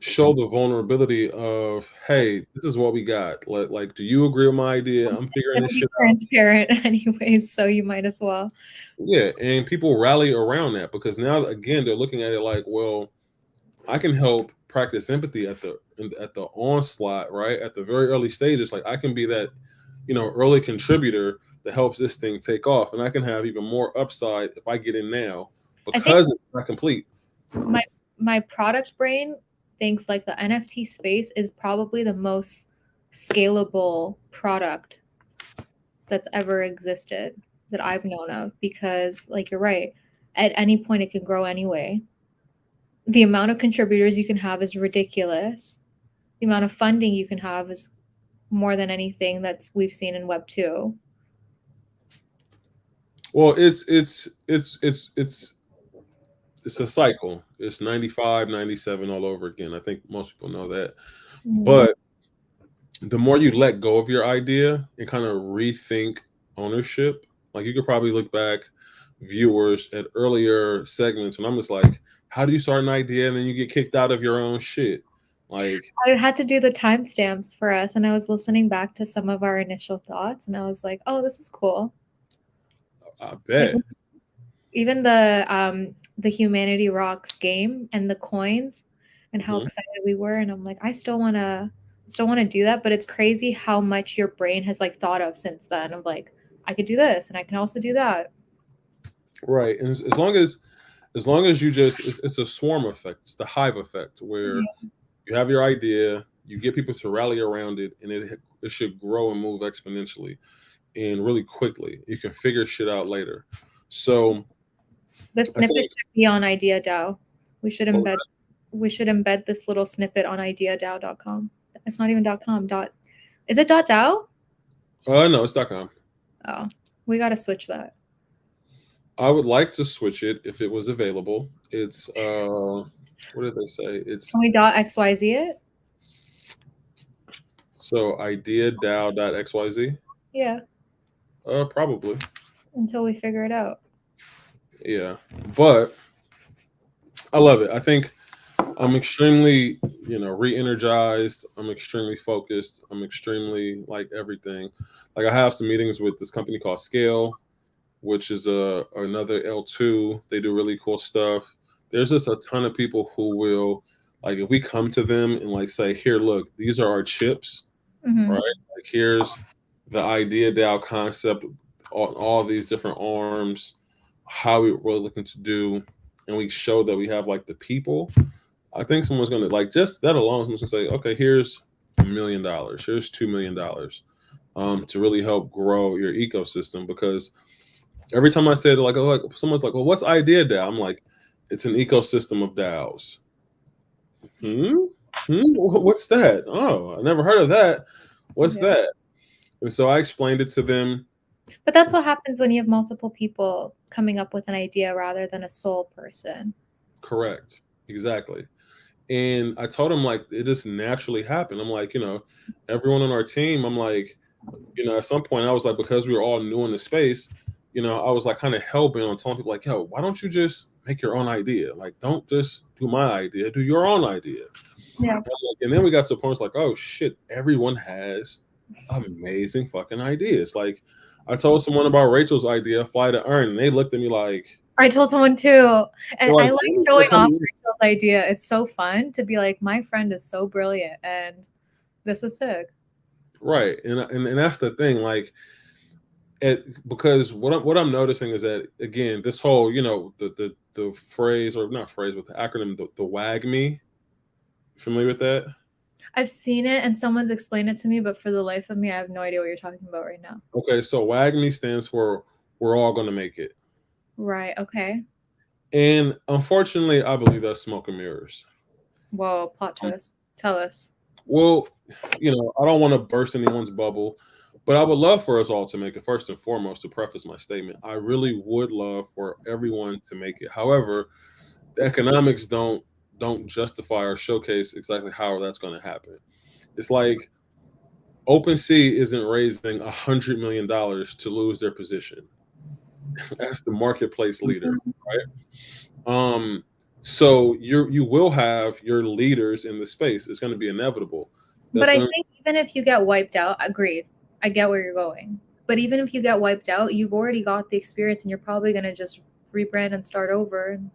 show the vulnerability of, hey, this is what we got. Like, do you agree with my idea? I'm figuring It's this gonna be shit out. transparent anyways, so you might as well. Yeah, and people rally around that because now again they're looking at it like, well, I can help practice empathy at the onslaught, right? At the very early stages. Like, I can be that, early contributor that helps this thing take off. And I can have even more upside if I get in now I think because it's not complete. my my product brain thinks like the NFT space is probably the most scalable product that's ever existed that I've known of because like you're right, at any point it can grow anyway. The amount of contributors you can have is ridiculous. The amount of funding you can have is more than anything that's we've seen in Web 2. Well, it's a cycle. It's 95, 97 all over again. I think most people know that. Mhm. But the more you let go of your idea and kind of rethink ownership, like you could probably look back, viewers, at earlier segments, and I'm just like, how do you start an idea and then you get kicked out of your own shit? Like, I had to do the timestamps for us, and I was listening back to some of our initial thoughts, and I was like, "Oh, this is cool." I Like bet. even the Humanity Rocks game and the coins, and how Mhm. excited we were, and I'm like, I still want to do that, but it's crazy how much your brain has like thought of since then of like I could do this and I can also do that. Right. And as long as you just it's a swarm effect. It's the hive effect where Yeah. you have your idea, you get people to rally around it, and it should grow and move exponentially and really quickly. You can figure shit out later. So The I snippet think should be on Idea DAO. We should what was embed we should embed this little snippet on ideadao.com. It's not even .com. Is it .dao? no, it's .com. Oh, we got to switch that. I would like to switch it if it was available. It's what did they say? It's Can we .xyz it? so ideadao.xyz. Yeah, Probably. until we figure it out. Yeah. But I love it. I think I'm extremely, re-energized. I'm extremely focused. I'm extremely like everything. Like I have some meetings with this company called Scale, which is another L2. They do really cool stuff. There's just a ton of people who will like if we come to them and like say, here, look, these are our chips, Hmm. right? Like here's the idea DAO concept on all these different arms, how we're looking to do, and we show that we have like the people. I think someone's gonna like just that alone. Someone's gonna say, okay, here's $1 million, here's $2 million, to really help grow your ecosystem. Because every time I say it, like someone's like, well, what's Idea DAO? I'm like, it's an ecosystem of DAOs. Hmm? What's that? Oh, I never heard of that. What's Yeah. that? And so I explained it to them. But that's what happens when you have multiple people coming up with an idea rather than a sole person. Correct. Exactly. And I told him like it just naturally happened. I'm like, everyone on our team, I'm like, at some point I was like, because we were all new in the space, I was like kind of hell bent on telling people like, yo, why don't you just make your own idea? Like, don't just do my idea, do your own idea. Yeah. And then we got to a point, it's like, oh shit, everyone has amazing fucking ideas. Like, I told someone about Rachel's idea, Fly to Earn, and they looked at me like, I told someone too. And I like "When is showing that off coming in?" Rachel's idea. It's so fun to be like, my friend is so brilliant and this is sick. Right, and that's the thing, like, because what I'm noticing is that again, this whole the phrase, or not phrase, but the acronym, the WAG me. Familiar with that? I've seen it and someone's explained it to me, but for the life of me, I have no idea what you're talking about right now. Okay, so WAG me stands for we're all gonna make it, Right. Okay. and unfortunately, I believe that's smoke and mirrors. Whoa, plot twist. Tell us. Well, I don't want to burst anyone's bubble, but I would love for us all to make it. First and foremost, to preface my statement, I really would love for everyone to make it. However, the economics don't justify or showcase exactly how that's going to happen. It's like OpenSea isn't raising $100 million to lose their position as the marketplace leader, right? So you will have your leaders in the space. It's going to be inevitable. But That's I going think even if you get wiped out, agreed. I get where you're going. But even if you get wiped out, you've already got the experience and you're probably going to just rebrand and start over. And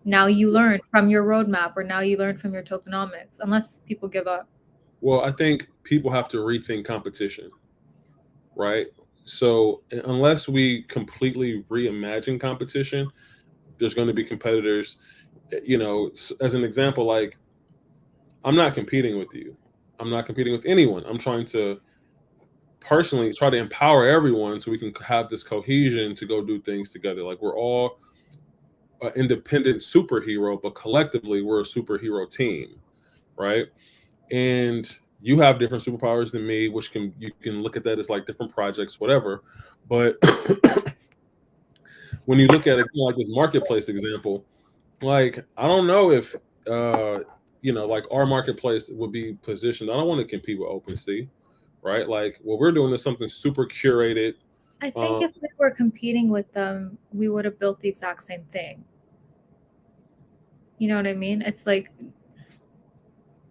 now you learn from your roadmap or now you learn from your tokenomics, unless people give up. Well, I think people have to rethink competition, right? So unless we completely reimagine competition, there's going to be competitors. As an example, like I'm not competing with you. I'm not competing with anyone. I'm trying to personally try to empower everyone so we can have this cohesion to go do things together. Like we're all an independent superhero, but collectively we're a superhero team, right? And you have different superpowers than me, which you can look at that as like different projects, whatever. But when you look at it like this marketplace example, like I don't know if like our marketplace would be positioned. I don't want to compete with OpenSea, right? Like what we're doing is something super curated. I think if we were competing with them, we would have built the exact same thing. You know what I mean? It's like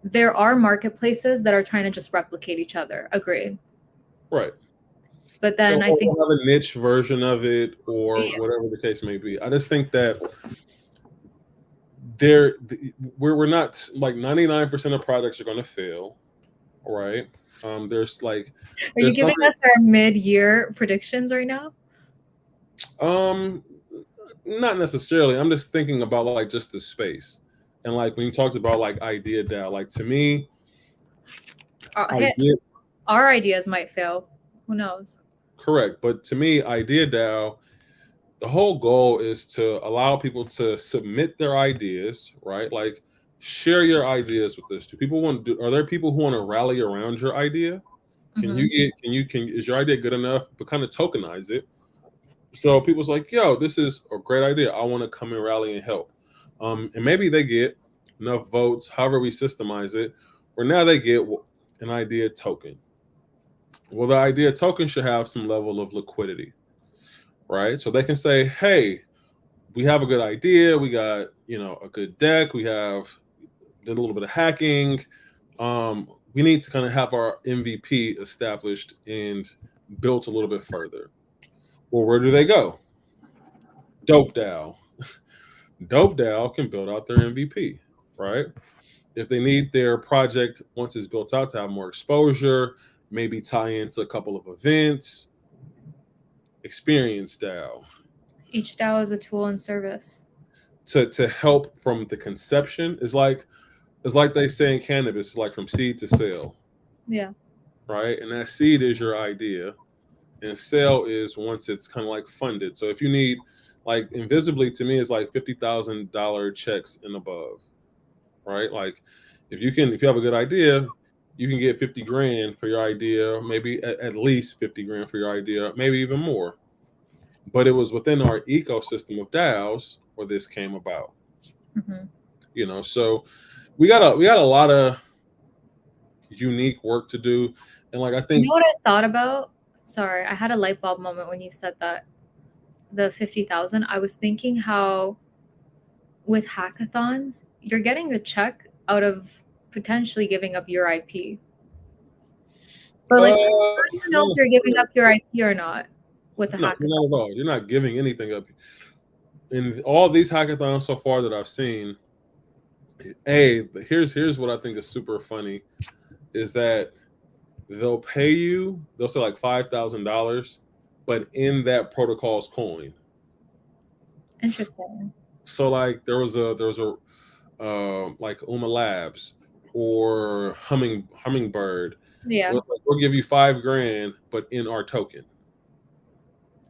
there are marketplaces that are trying to just replicate each other. Agreed. Right. But then I think we'll have a niche version of it or Yeah. whatever the case may be. I just think that we're not like 99% of products are going to fail, right? There's like Are you there's giving something us our mid-year predictions right now? um not necessarily. I'm just thinking about like just the space. And like when you talked about like idea DAO, like to me, Hey, idea our ideas might fail. Who knows? correct. But to me, idea DAO, the whole goal is to allow people to submit their ideas, right? Like share your ideas with us. Do people want to do are there people who want to rally around your idea? Mhm. Can is your idea good enough? But kind of tokenize it. So people's like, yo, this is a great idea. I want to come and rally and help. And maybe they get enough votes, however we systemize it, where now they get an idea token. Well, the idea token should have some level of liquidity, right? So they can say, hey, we have a good idea. We got, a good deck. We have did a little bit of hacking. We need to kind of have our MVP established and built a little bit further. Well, where do they go? Dope DAO. Dope DAO can build out their MVP, right? If they need their project once it's built out to have more exposure, maybe tie into a couple of events, experience DAO Each DAO is a tool and service. to help from the conception is like they say in cannabis, it's like from seed to sale, Yeah. right? And that seed is your idea, and sale is once it's kind of like funded. So if you need like invisibly to me is like $50,000 checks and above, right? Like if you have a good idea, you can get 50 grand for your idea, maybe at least 50 grand for your idea, maybe even more. But it was within our ecosystem of DAOs where this came about. Mhm. So we got a lot of unique work to do. And like I You think know what I thought about? Sorry, I had a light bulb moment when you said that. The 50,000. I was thinking how with hackathons, you're getting a check out of potentially giving up your IP. But like, how do you know not if you're giving necessarily. up your IP or not with a No, not hackathon? at all. You're not giving anything up. In all these hackathons so far that I've seen, here's what I think is super funny is that they'll say like $5,000, but in that protocol's coin. Interesting. So like there was a like Uma Labs or Hummingbird. It Yeah, was like we'll give you 5 grand, but in our token.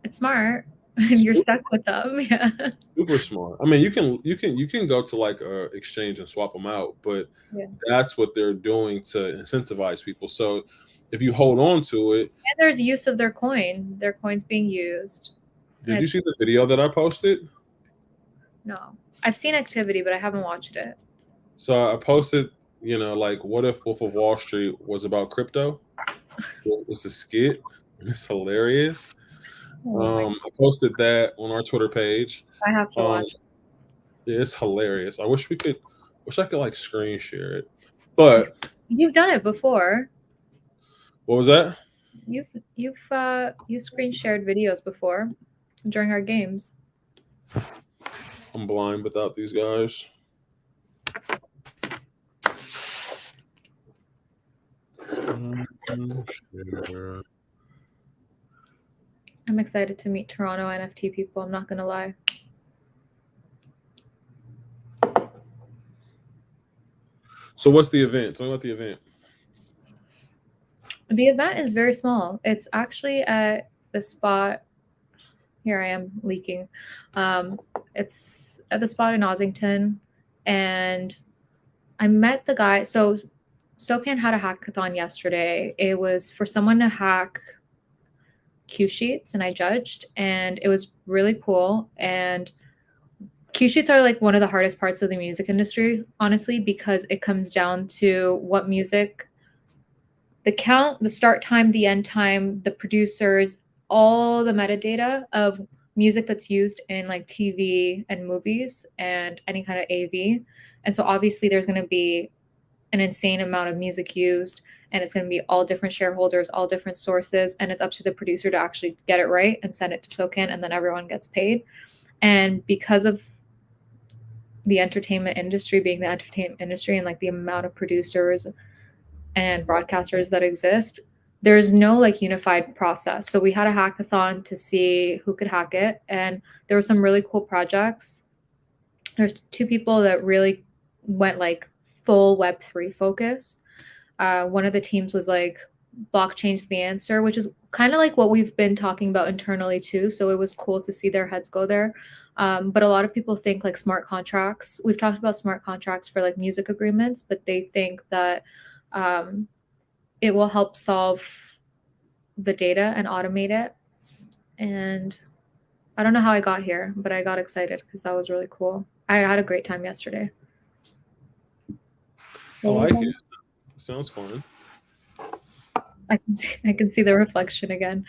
it's smart. And you're Super, stuck with them. Yeah. super smart. I mean, you can go to like a exchange and swap them out, but Yeah. that's what they're doing to incentivize people. So if you hold on to it, And there's use of their coin. Their coin's being used. And did you it's see the video that I posted? no. I've seen activity, but I haven't watched it. So I posted, like what if Wolf of Wall Street was about crypto? It's a skit. It's hilarious. Oh my, I posted that on our Twitter page. I have to Um, watch this. yeah, it's hilarious. Wish I could like screen share it. But You've done it before. what was that? You screen shared videos before during our games. I'm blind without these guys. Share. I'm excited to meet Toronto NFT people. I'm not gonna lie. So what's the event? Tell me about the event. The event is very small. It's actually at the spot. Here I am leaking. It's at the spot in Ossington, and I met the guy. So SoCan had a hackathon yesterday. It was for someone to hack Q sheets, and I judged, and it was really cool. And Q sheets are like one of the hardest parts of the music industry, honestly, because it comes down to what music, the count, the start time, the end time, the producers, all the metadata of music that's used in like TV and movies and any kind of AV. And so obviously there's going to be an insane amount of music used, and it's going to be all different shareholders, all different sources, and it's up to the producer to actually get it right and send it to SoCan, and then everyone gets paid. And because of the entertainment industry being the entertainment industry and like the amount of producers and broadcasters that exist, there's no like unified process. So we had a hackathon to see who could hack it, and there were some really cool projects. There's two people that really went like full Web3 focus. One of the teams was like, blockchain's the answer, which is kind of like what we've been talking about internally too. So it was cool to see their heads go there. But a lot of people think like smart contracts. We've talked about smart contracts for like music agreements, but they think that it will help solve the data and automate it. And I don't know how I got here, but I got excited because that was really cool. I had a great time yesterday. I like it. Sounds fun. I can see the reflection again.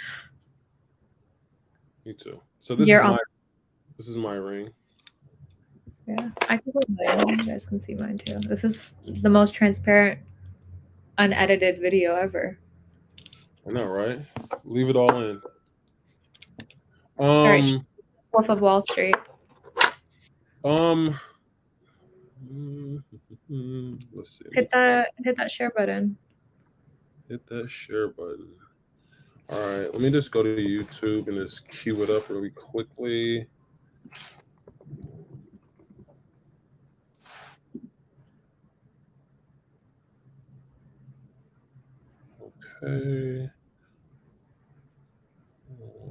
Me too. So this is my ring. Yeah, I can put mine. You guys can see mine too. This is the most transparent, unedited video ever. I know, right? Leave it all in. All right, Wolf of Wall Street. Let's see. Hit that share button. Hit that share button. All right, let me just go to YouTube and just cue it up really quickly. Okay.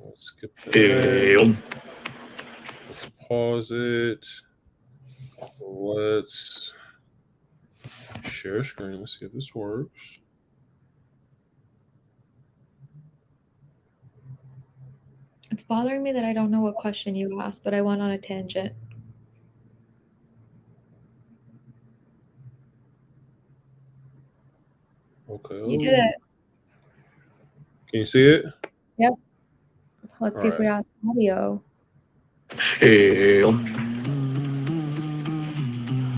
Let's skip that. Let's pause it. Let's share screen. Let's see if this works. It's bothering me that I don't know what question you asked, but I went on a tangent. Okay. You did it. Can you see it? Yep. Let's see if we have audio.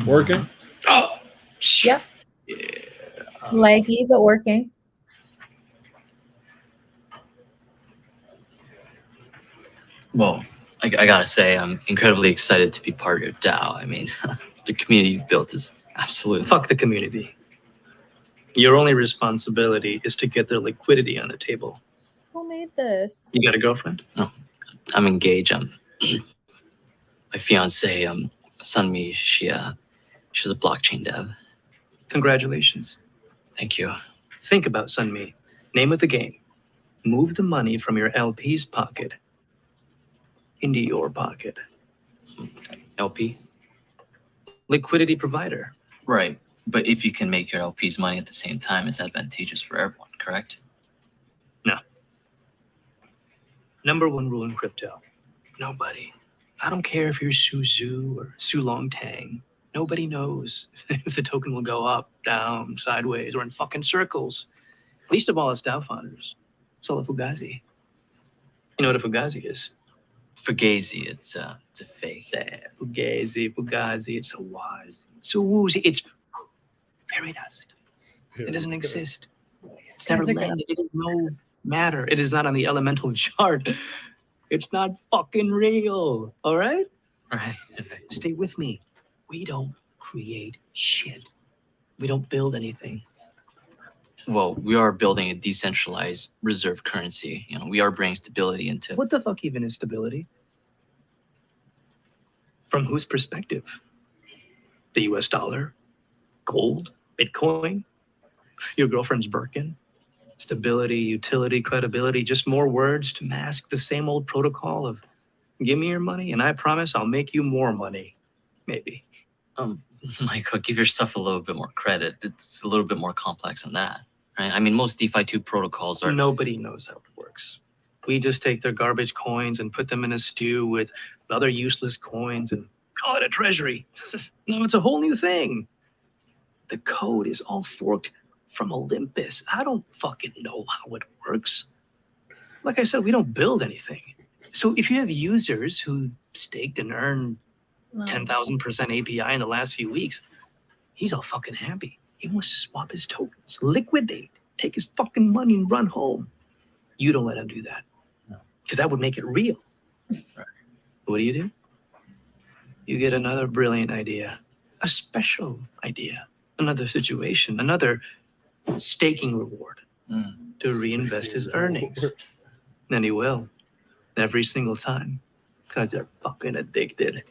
Working? Oh, yep. Yeah. Laggy, but working. Well, I gotta say, I'm incredibly excited to be part of your DAO. I mean, the community you've built is absolutely... Fuck the community. Your only responsibility is to get their liquidity on the table. Who made this? You got a girlfriend? No, I'm engaged. My fiance, Sunmi, she's a blockchain dev. Congratulations. Thank you. Think about Sunmi. Name of the game. Move the money from your LP's pocket into your pocket. LP? Liquidity provider. Right. But if you can make your LP's money at the same time, it's advantageous for everyone, correct? No. Number one rule in crypto. Nobody. I don't care if you're Su Zhu or Su Long Tang. Nobody knows if the token will go up, down, sideways, or in fucking circles. Least of all, it's DAO founders. Sola Fugazi. You know what a Fugazi is? Fugazi, it's a fake. Yeah, Fugazi, it's a wise. It's a woozy. It's fairy dust. It doesn't exist. It's never landed. It is no matter. It is not on the elemental chart. It's not fucking real. All right? Right. Stay with me. We don't create shit. We don't build anything. Well, we are building a decentralized reserve currency. You know, we are bringing stability into... What the fuck even is stability? From whose perspective? The US dollar? Gold? Bitcoin? Your girlfriend's Birkin? Stability, utility, credibility, just more words to mask the same old protocol of give me your money and I promise I'll make you more money. Maybe. Michael, give yourself a little bit more credit. It's a little bit more complex than that, right? I mean, most DeFi 2 protocols are... Nobody knows how it works. We just take their garbage coins and put them in a stew with other useless coins and call it a treasury. No, it's a whole new thing. The code is all forked from Olympus. I don't fucking know how it works. Like I said, we don't build anything. So if you have users who staked and earned 10,000% API in the last few weeks, he's all fucking happy. He wants to swap his tokens, liquidate, take his fucking money and run home. You don't let him do that. No. Because that would make it real. Right. What do? You get another brilliant idea, a special idea, another situation, another staking reward to reinvest his earnings. And he will. Every single time. Because they're fucking addicted.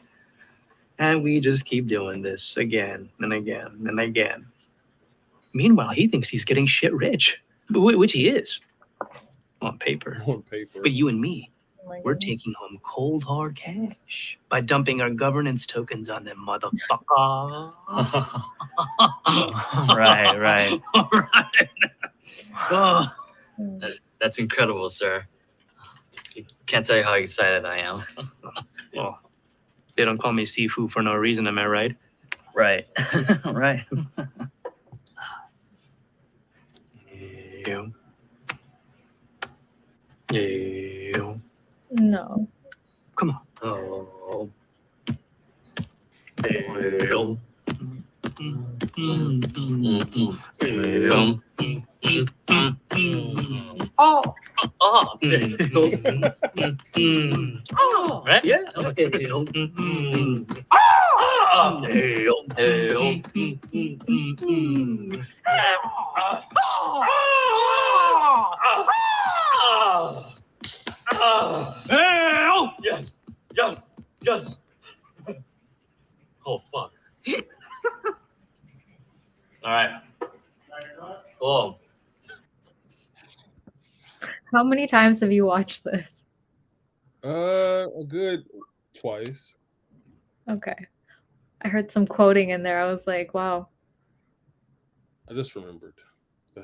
And we just keep doing this again and again and again. Meanwhile, he thinks he's getting shit rich, which he is on paper. On paper. But you and me, Oh my we're goodness. taking home cold hard cash by dumping our governance tokens on them, motherfucker. Right, right. All right. Oh, That's incredible, sir. Can't tell you how excited I am. well, they don't call me Sifu for no reason, am I right? Right. Right. Yeah. Yeah. No. Come on. Oh. Yeah. Oh, Oh. Oh, Right? yeah. Yes. Yes. Yes. Oh fuck. All right. Oh. how many times have you watched this? A good twice. Okay. I heard some quoting in there. I was like, wow. I just remembered. I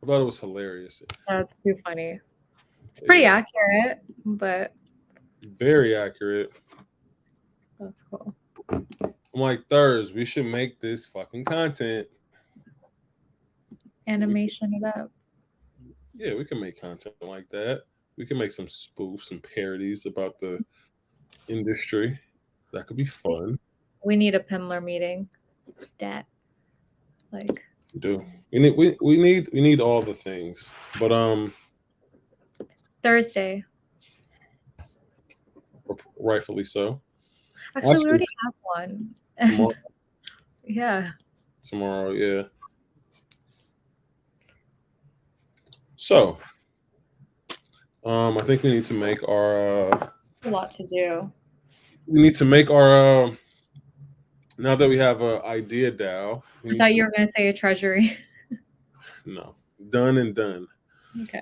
thought it was hilarious. That's too funny. It's pretty Yeah. accurate, but Very accurate. that's cool. I'm like, Thurs, we should make this fucking content. Animation it up. Yeah, we can make content like that. We can make some spoofs, some parodies about the industry. That could be fun. We need a Pimler meeting. Stat. Like, We do. We need all the things. But Thursday. rightfully so. Actually, we already have one. Tomorrow, Yeah. tomorrow, yeah. So, I think we need to make our A lot to do. now that we have an idea DAO. I thought you were going to say a treasury. No, done and done. Okay.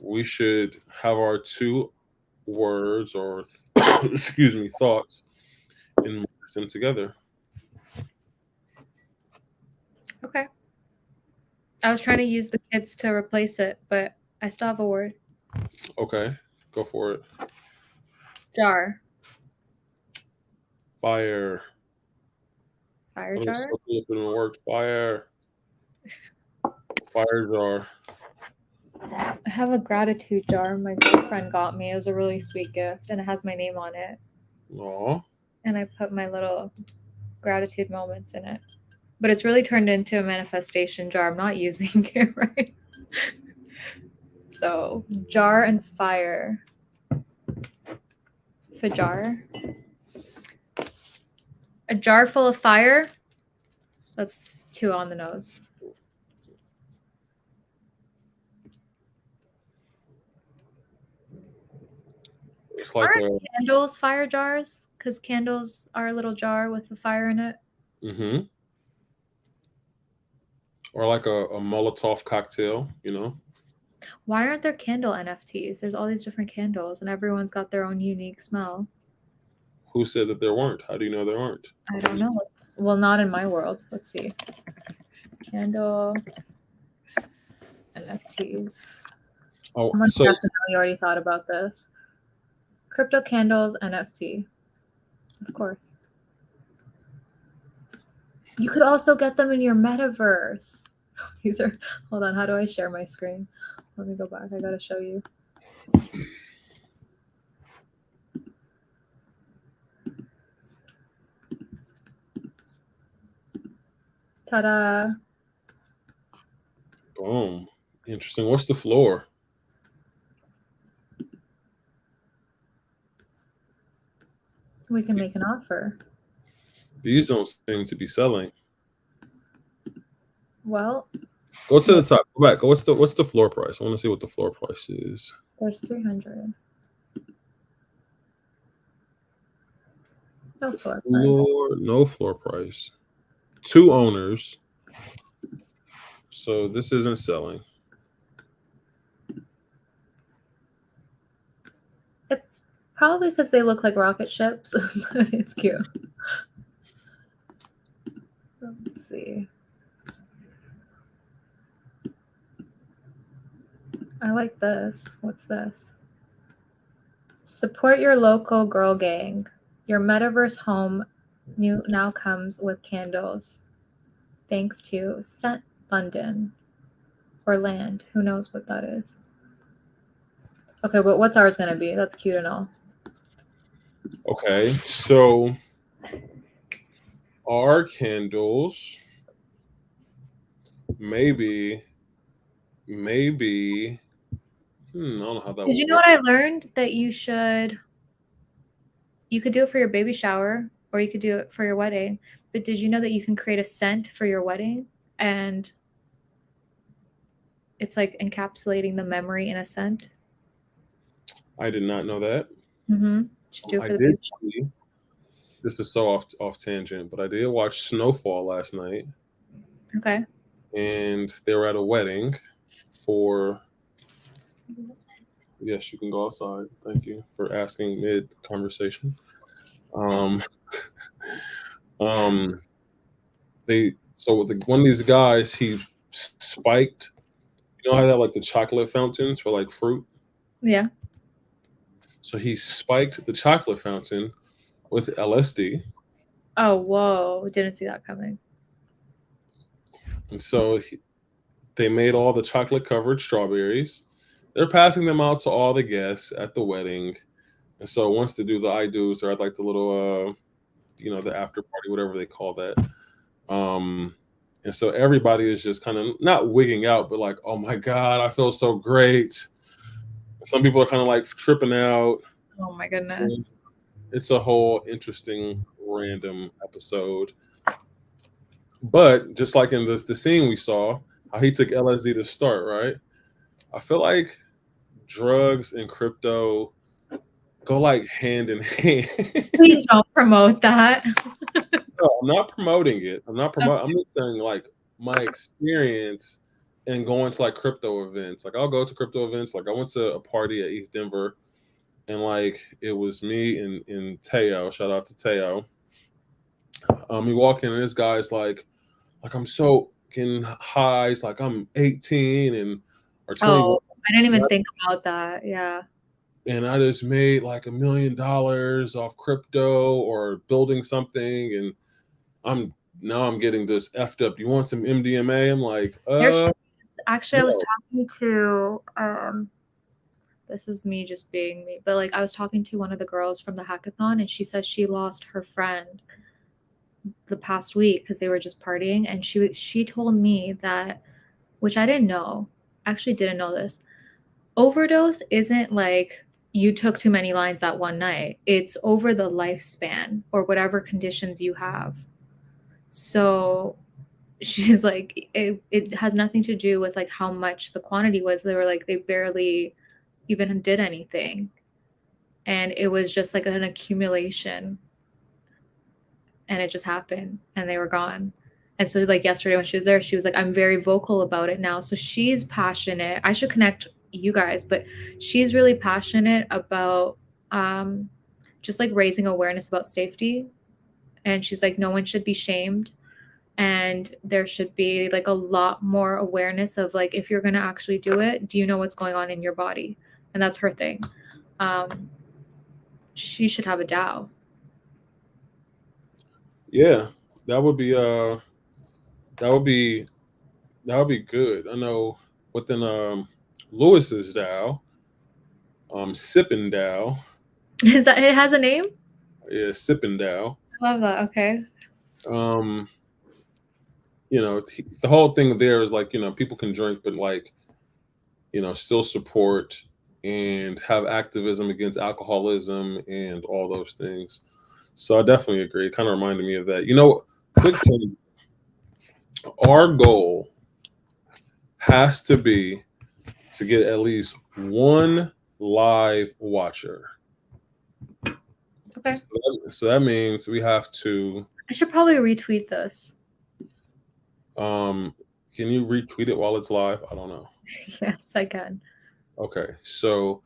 We should have our 2 words or excuse me, thoughts and merge them together. Okay. I was trying to use the kids to replace it, but I still have a word. Okay, go for it. Jar. Fire. Fire What jar? is so cool if it worked? Fire. Fire jar. I have a gratitude jar my girlfriend got me. It was a really sweet gift, and it has my name on it. Aw. And I put my little gratitude moments in it. But it's really turned into a manifestation jar. I'm not using it right. So, jar and fire. Fajar. A jar full of fire. That's 2 on the nose. It's like Aren't candles fire jars? Because candles are a little jar with a fire in it. or like a Molotov cocktail, you know? Why aren't there candle NFTs? There's all these different candles, and everyone's got their own unique smell. Who said that there weren't? How do you know there aren't? I don't know. Well, not in my world. Let's see. Candle NFTs. Oh, I'm so guessing how you already thought about this. Crypto candles NFT. Of course. You could also get them in your metaverse. These are, hold on, how do I share my screen? Let me go back. I gotta show you. Ta-da. boom. Interesting. What's the floor? We can make an offer. These don't seem to be selling. Well, Go to the top. Go back. What's the floor price? I want to see what the floor price is. there's 300. No floor price. No floor price. 2 owners. So this isn't selling. It's probably because they look like rocket ships. It's cute. Let's see. I like this. What's this? Support your local girl gang. Your metaverse home now comes with candles. Thanks to Scent London or Land. Who knows what that is? Okay, but what's ours going to be? That's cute and all. Okay, so our candles maybe I don't know how that Did you know what I learned? That you could do it for your baby shower or you could do it for your wedding. But did you know that you can create a scent for your wedding and it's like encapsulating the memory in a scent? I did not know that. Mm-hmm. Should do it I for the did baby shower. see, this is so off tangent, but I did watch Snowfall last night, Okay. and they were at a wedding for. Yes, you can go outside. Thank you for asking mid conversation. One of these guys, he spiked. You know how they have like the chocolate fountains for like fruit? Yeah. So he spiked the chocolate fountain with LSD. Oh, whoa. Didn't see that coming. And so they made all the chocolate covered strawberries. They're passing them out to all the guests at the wedding. And so once they do the I do's, or at like the little, the after party, whatever they call that. And so everybody is just kind of not wigging out, but like, oh my God, I feel so great. Some people are kind of like tripping out. Oh my goodness. It's a whole interesting random episode. But just like in the scene we saw, how he took LSD to start, right? I feel like drugs and crypto go like hand in hand. Please don't promote that. No, I'm not promoting it. I'm just saying like my experience in going to like crypto events. Like I'll go to crypto events. Like I went to a party at East Denver, and like it was me and Teo. Shout out to Teo. We walk in and this guy's like I'm so getting highs. Like I'm 18 and or 21. Oh, I didn't even think about that. Yeah. And I just made like $1 million off crypto or building something, and I'm getting this effed up. You want some MDMA? I'm like, Actually, I was talking to this is me just being me, but like I was talking to one of the girls from the hackathon, and she said she lost her friend the past week because they were just partying, and she told me that, which I didn't know, actually didn't know this. Overdose isn't like you took too many lines that one night. It's over the lifespan or whatever conditions you have. So she's like, it has nothing to do with like how much the quantity was. They were like, they barely even did anything. And it was just like an accumulation. And it just happened and they were gone. And so like yesterday when she was there, she was like, I'm very vocal about it now. So she's passionate. I should connect you guys, but she's really passionate about just like raising awareness about safety. And she's like, no one should be shamed. And there should be like a lot more awareness of like, if you're going to actually do it, do you know what's going on in your body? And that's her thing. She should have a DAO. Yeah, that would be good. I know within Lewis's DAO, Sippin' DAO. Is that it has a name? Yeah, Sippin' DAO. I love that. Okay. The whole thing there is like, people can drink, but like, still support and have activism against alcoholism and all those things. So I definitely agree. It kind of reminded me of that. Quick tip. Our goal has to be to get at least one live watcher. Okay. So that means we have to. I should probably retweet this. Can you retweet it while it's live? I don't know. Yes, I can. Okay, so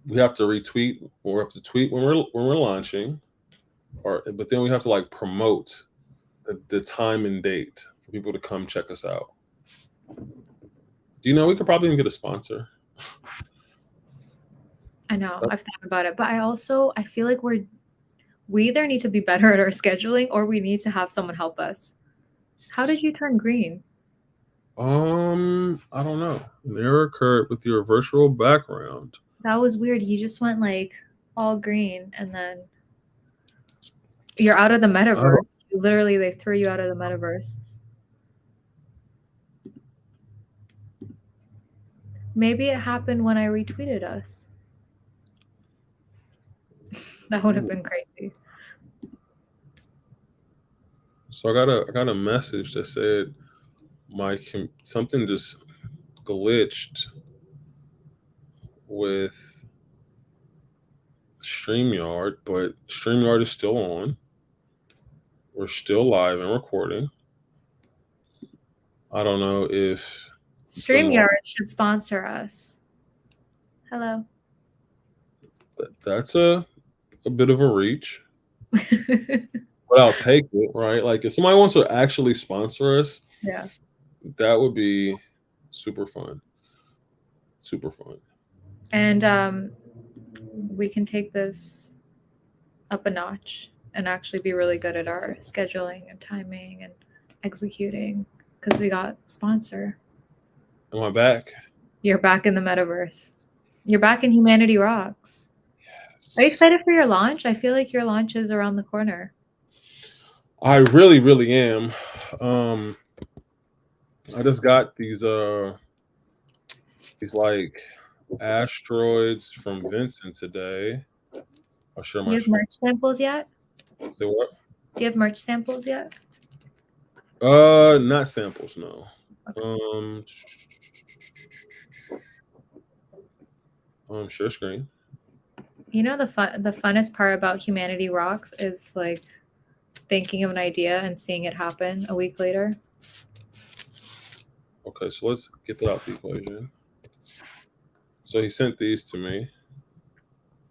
we have to retweet, or we have to tweet when we're launching, but then we have to like promote the time and date for people to come check us out. Do you know we could probably even get a sponsor? I know. I've thought about it, but I feel like we either need to be better at our scheduling or we need to have someone help us. How did you turn green? I don't know. An error occurred with your virtual background. That was weird. You just went like all green and then you're out of the metaverse. Literally, they threw you out of the metaverse. Maybe it happened when I retweeted us. That would have been crazy. So I got a message that said something just glitched with StreamYard, but StreamYard is still on. We're still live and recording. I don't know if StreamYard should sponsor us. Hello. That's a bit of a reach. But I'll take it, right? Like if somebody wants to actually sponsor us, Yeah. that would be super fun. Super fun. And we can take this up a notch and actually be really good at our scheduling and timing and executing because we got sponsor. Am I back? You're back in the metaverse. You're back in Humanity Rocks. Yes. Are you excited for your launch? I feel like your launch is around the corner. I really, really am. I just got these like asteroids from Vincent today. I'll share Do my you have screen. merch samples yet? Say what? Do you have merch samples yet? Not samples, no. Share screen. You know the funnest part about Humanity Rocks is like thinking of an idea and seeing it happen a week later. Okay, so let's get that out the equation. So he sent these to me.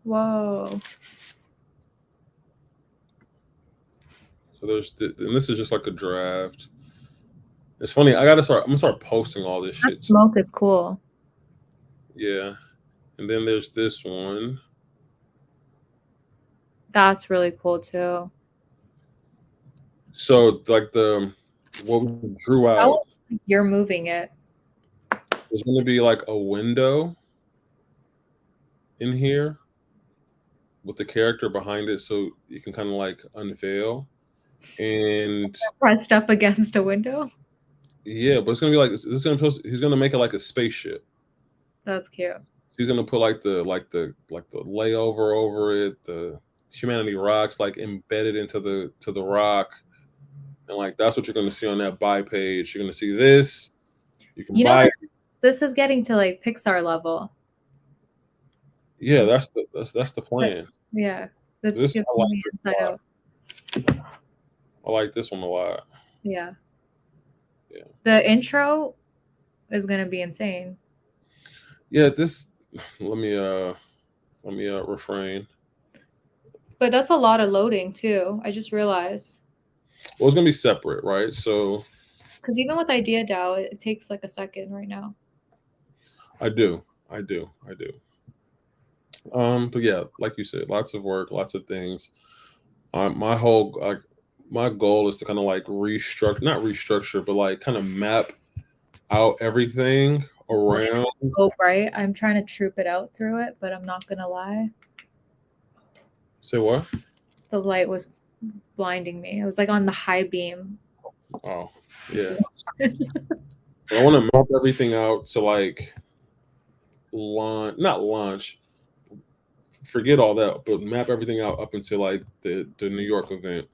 Whoa. So and this is just like a draft. It's funny. I'm gonna start posting all this That shit. smoke is cool. Yeah. And then there's this one. That's really cool too. So like what we drew out, You're moving it. there's gonna be like a window in here with the character behind it, so you can kind of like unveil. And Pressed up against a window. yeah, but it's gonna be like he's gonna make it like a spaceship. That's cute. He's gonna put like the layover over it, the Humanity Rocks like embedded into the rock, and like that's what you're gonna see on that buy page. You're gonna see this. You can buy it. This is getting to like Pixar level. Yeah, that's the plan. Yeah, that's This, just I like me this inside a lot. out. I like this one a lot. Yeah. Yeah. The intro is gonna be insane. Yeah, let me refrain. But that's a lot of loading too. I just realized. Well, it's gonna be separate, right? So because even with Idea DAO, it takes like a second right now. I do. But yeah, like you said, lots of work, lots of things. My goal is to kind of like not restructure, but like kind of map out everything around. Oh, right. I'm trying to troop it out through it, but I'm not gonna lie. Say what? The light was blinding me. I was like on the high beam. Oh, yeah. I want to map everything out to like not launch. Forget all that, but map everything out up until like the New York event.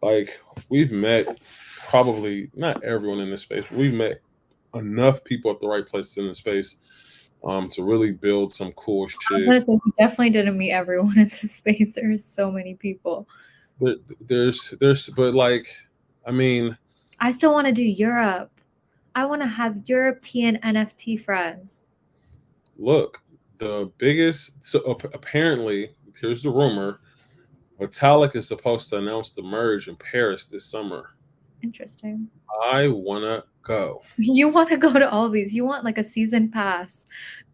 Like we've met probably not everyone in this space, but we've met enough people at the right places in the space to really build some cool I was shit. gonna say we definitely didn't meet everyone in this space. There's so many people. But but like, I mean, I still want to do Europe. I want to have European NFT friends. look, the biggest. So apparently, here's the rumor: Metallic is supposed to announce the merge in Paris this summer. Interesting. I wanna go. You want to go to all these. You want like a season pass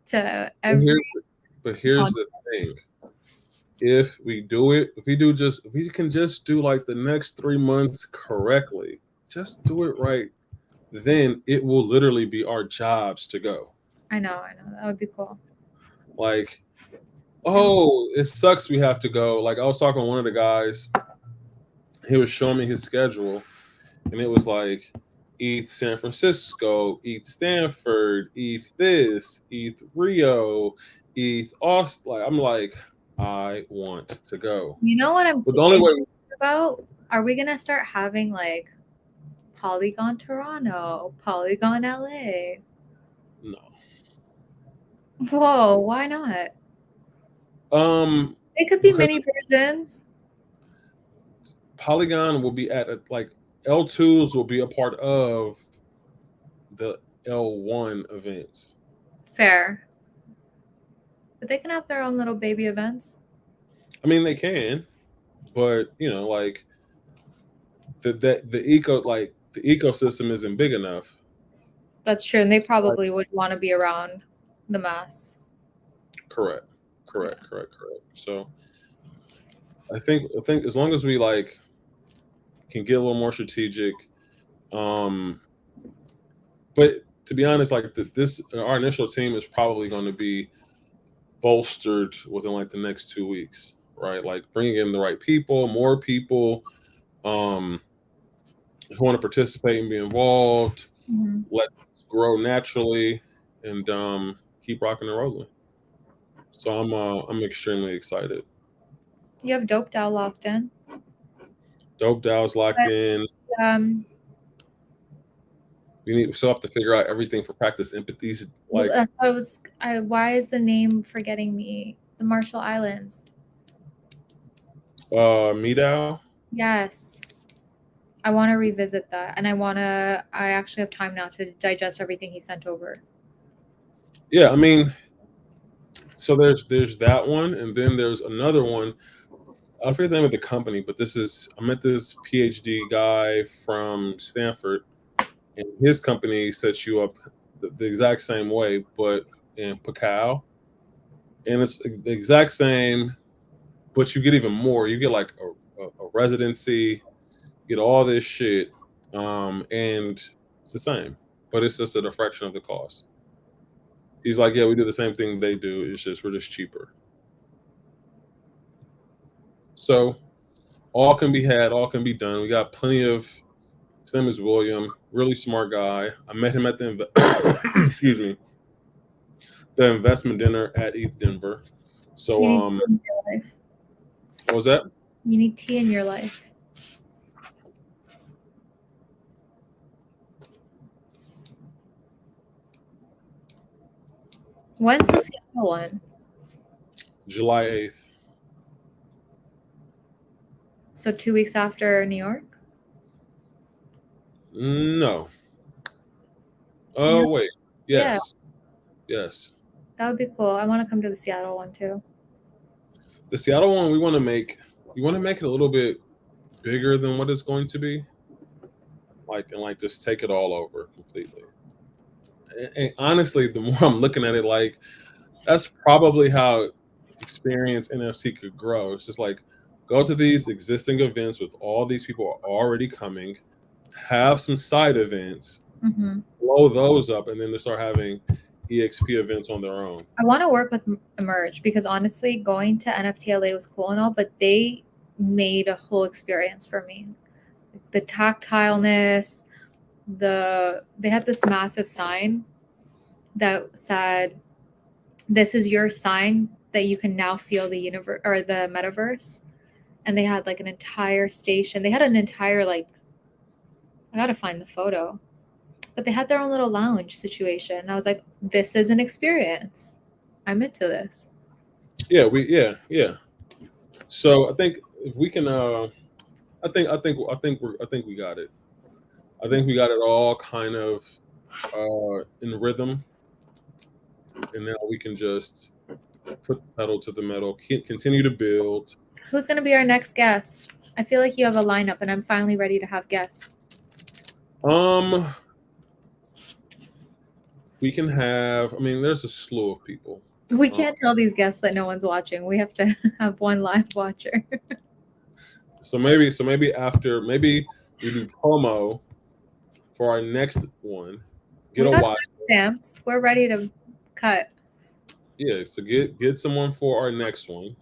to But every. here's the thing: if we do it, if we can just do like the next 3 months correctly, just do it right, then it will literally be our jobs to go. I know. That would be cool. Like, oh, it sucks we have to go. Like, I was talking to one of the guys, he was showing me his schedule, and it was like ETH San Francisco, ETH Stanford, ETH this, ETH Rio, ETH Austin. Like, I'm like, I want to go. You know what I'm But the only way about? Are we gonna start having like Polygon Toronto, Polygon LA? no. Whoa, why not? Um, It could be because mini versions. Polygon will be at like L2s will be a part of the L1 events. Fair. But they can have their own little baby events. I mean, they can, but you know, like the ecosystem isn't big enough. That's true. And they probably would want to be around the mass. Correct. So I think as long as we like can get a little more strategic, but to be honest, like this our initial team is probably going to be bolstered within like the next 2 weeks, right? Like bringing in the right people, more people who want to participate and be involved, let us grow naturally, and keep rocking and rolling. So I'm extremely excited. You have Dope DAO locked in. Dope DAO's locked in. We still have to figure out everything for practice empathies. Like why is the name forgetting me? The Marshall Islands. MeDAO. Yes. I want to revisit that, and I actually have time now to digest everything he sent over. Yeah, I mean, so there's that one, and then there's another one. I forget the name of the company, but I met this PhD guy from Stanford, and his company sets you up the exact same way, but in Pacao, and it's the exact same, but you get even more. You get like a residency, get all this shit, and it's the same, but it's just at a fraction of the cost. He's like, yeah, we do the same thing they do. It's just we're just cheaper. So all can be had, all can be done. We got plenty of. His name is William, really smart guy. I met him at the excuse me, the investment dinner at ETH Denver. So tea in your life. What was that? You need tea in your life. When's the Seattle one? July 8th. So 2 weeks after New York? No. Oh, No? wait. Yes. Yeah. Yes. That would be cool. I want to come to the Seattle one too. The Seattle one, we want to make it a little bit bigger than what it's going to be. And just take it all over completely. And honestly, the more I'm looking at it, like that's probably how Experience NFT could grow. It's just like go to these existing events with all these people are already coming, have some side events, blow those up, and then they start having EXP events on their own. I want to work with Emerge because honestly, going to NFT LA was cool and all, but they made a whole experience for me. The tactileness, they had this massive sign that said, "This is your sign that you can now feel the universe or the metaverse." and they had like an entire station. They had an entire like, I gotta find the photo, but they had their own little lounge situation. And I was like, this is an experience. I'm into this. Yeah, yeah. So I think if we can, I think we got it. I think we got it all kind of in rhythm, and now we can just put the pedal to the metal, continue to build. Who's gonna be our next guest? I feel like you have a lineup, and I'm finally ready to have guests. We can have. I mean, there's a slew of people. We can't tell these guests that no one's watching. We have to have one live watcher. So maybe after we do promo for our next one. Get We a got watch. stamps. We're ready to cut. Yeah, so get someone for our next one.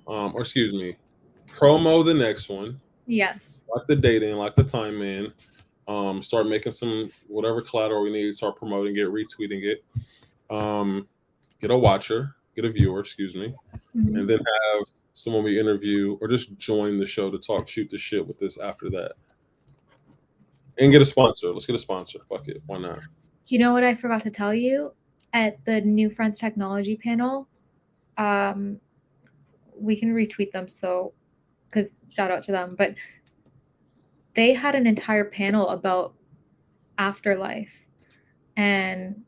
Or excuse me, promo the next one. Yes. Lock the date in, lock the time in. Start making some whatever collateral we need. Start promoting it, retweeting it. Get a watcher, get a viewer, excuse me, Mhm. and then have someone we interview or just join the show to talk, shoot the shit with this after that. And get a sponsor. Let's get a sponsor. Fuck it. Why not? You know what I forgot to tell you? At the New Friends Technology panel, we can retweet them, so because shout out to them, but they had an entire panel about afterlife and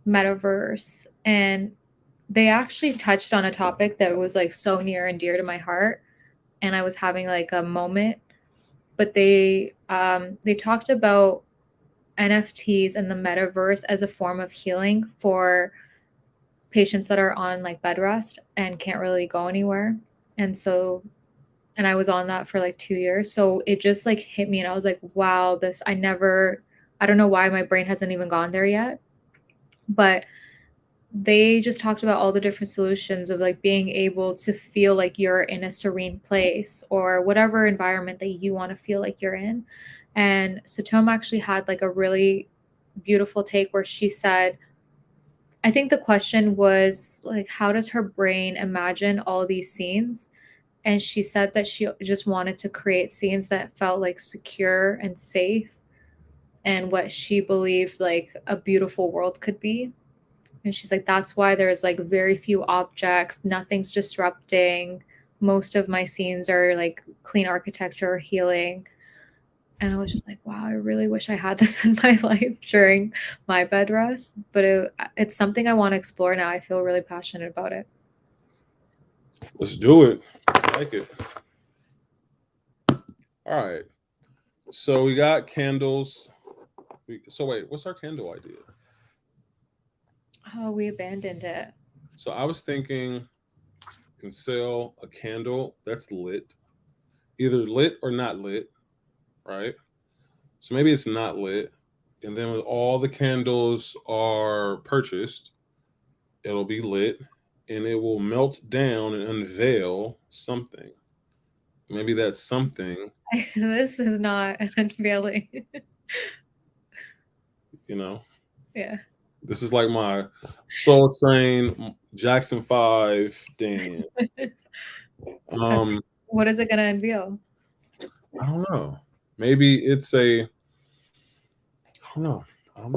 metaverse, and they actually touched on a topic that was like so near and dear to my heart, and I was having like a moment. But they talked about NFTs and the metaverse as a form of healing for patients that are on like bed rest and can't really go anywhere. And I was on that for like 2 years. So it just like hit me, and I was like, wow, I don't know why my brain hasn't even gone there yet. But they just talked about all the different solutions of like being able to feel like you're in a serene place or whatever environment that you want to feel like you're in. And Satom actually had like a really beautiful take where she said, I think the question was like, how does her brain imagine all these scenes? And she said that she just wanted to create scenes that felt like secure and safe and what she believed like a beautiful world could be. And she's like, that's why there's like very few objects, nothing's disrupting. Most of my scenes are like clean architecture or healing. And I was just like, wow, I really wish I had this in my life during my bed rest. But it's something I want to explore now. I feel really passionate about it. Let's do it. I like it. All right. So we got candles. So wait, what's our candle idea? Oh, we abandoned it. So I was thinking you can sell a candle that's lit, either lit or not lit, right? So maybe it's not lit. And then when all the candles are purchased, it'll be lit and it will melt down and unveil something. Maybe that's something, This is not an unveiling. you know. Yeah. This is like my Soul Train Jackson 5 dance. What is it going to unveil? I don't know. Maybe it's a. I don't know. I don't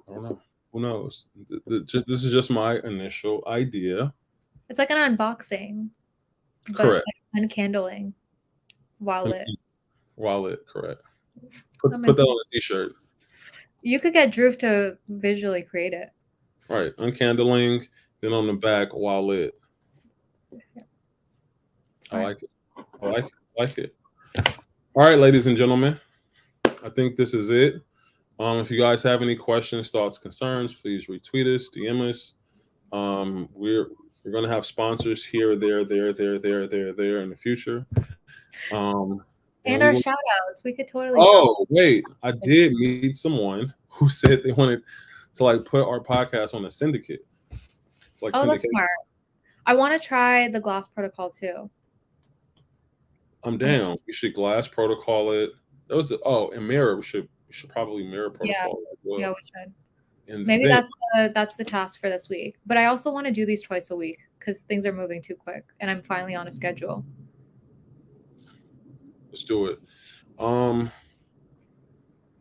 know. Who knows? This is just my initial idea. It's like an unboxing, but Correct. like uncandling while lit. While lit, correct. Put that on a t-shirt. You could get Drew to visually create it. Right. Uncandling, then on the back while lit. I like it. I like it. All right, ladies and gentlemen. I think this is it. If you guys have any questions, thoughts, concerns, please retweet us, DM us. We're gonna have sponsors here, there in the future. And our shout outs. We could totally wait. I did meet someone who said they wanted to like put our podcast on a syndicate. Like that's smart. I want to try the Glass Protocol too. I'm down. We should Glass Protocol it. That was and Mirror. We should probably Mirror Protocol as well. Yeah, we should. And maybe that's the task for this week. But I also want to do these twice a week because things are moving too quick, and I'm finally on a schedule. Let's do it. But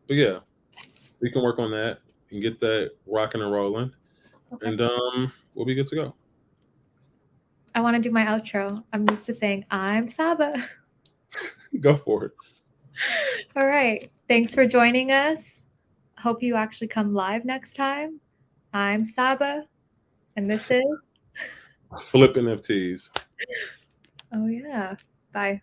yeah, we can work on that and get that rocking and rolling, Okay. and we'll be good to go. I want to do my outro. I'm used to saying I'm Saba. Go for it. All right. Thanks for joining us. Hope you actually come live next time. I'm Saba, and this is. Flip-NFTs. Oh, yeah. Bye.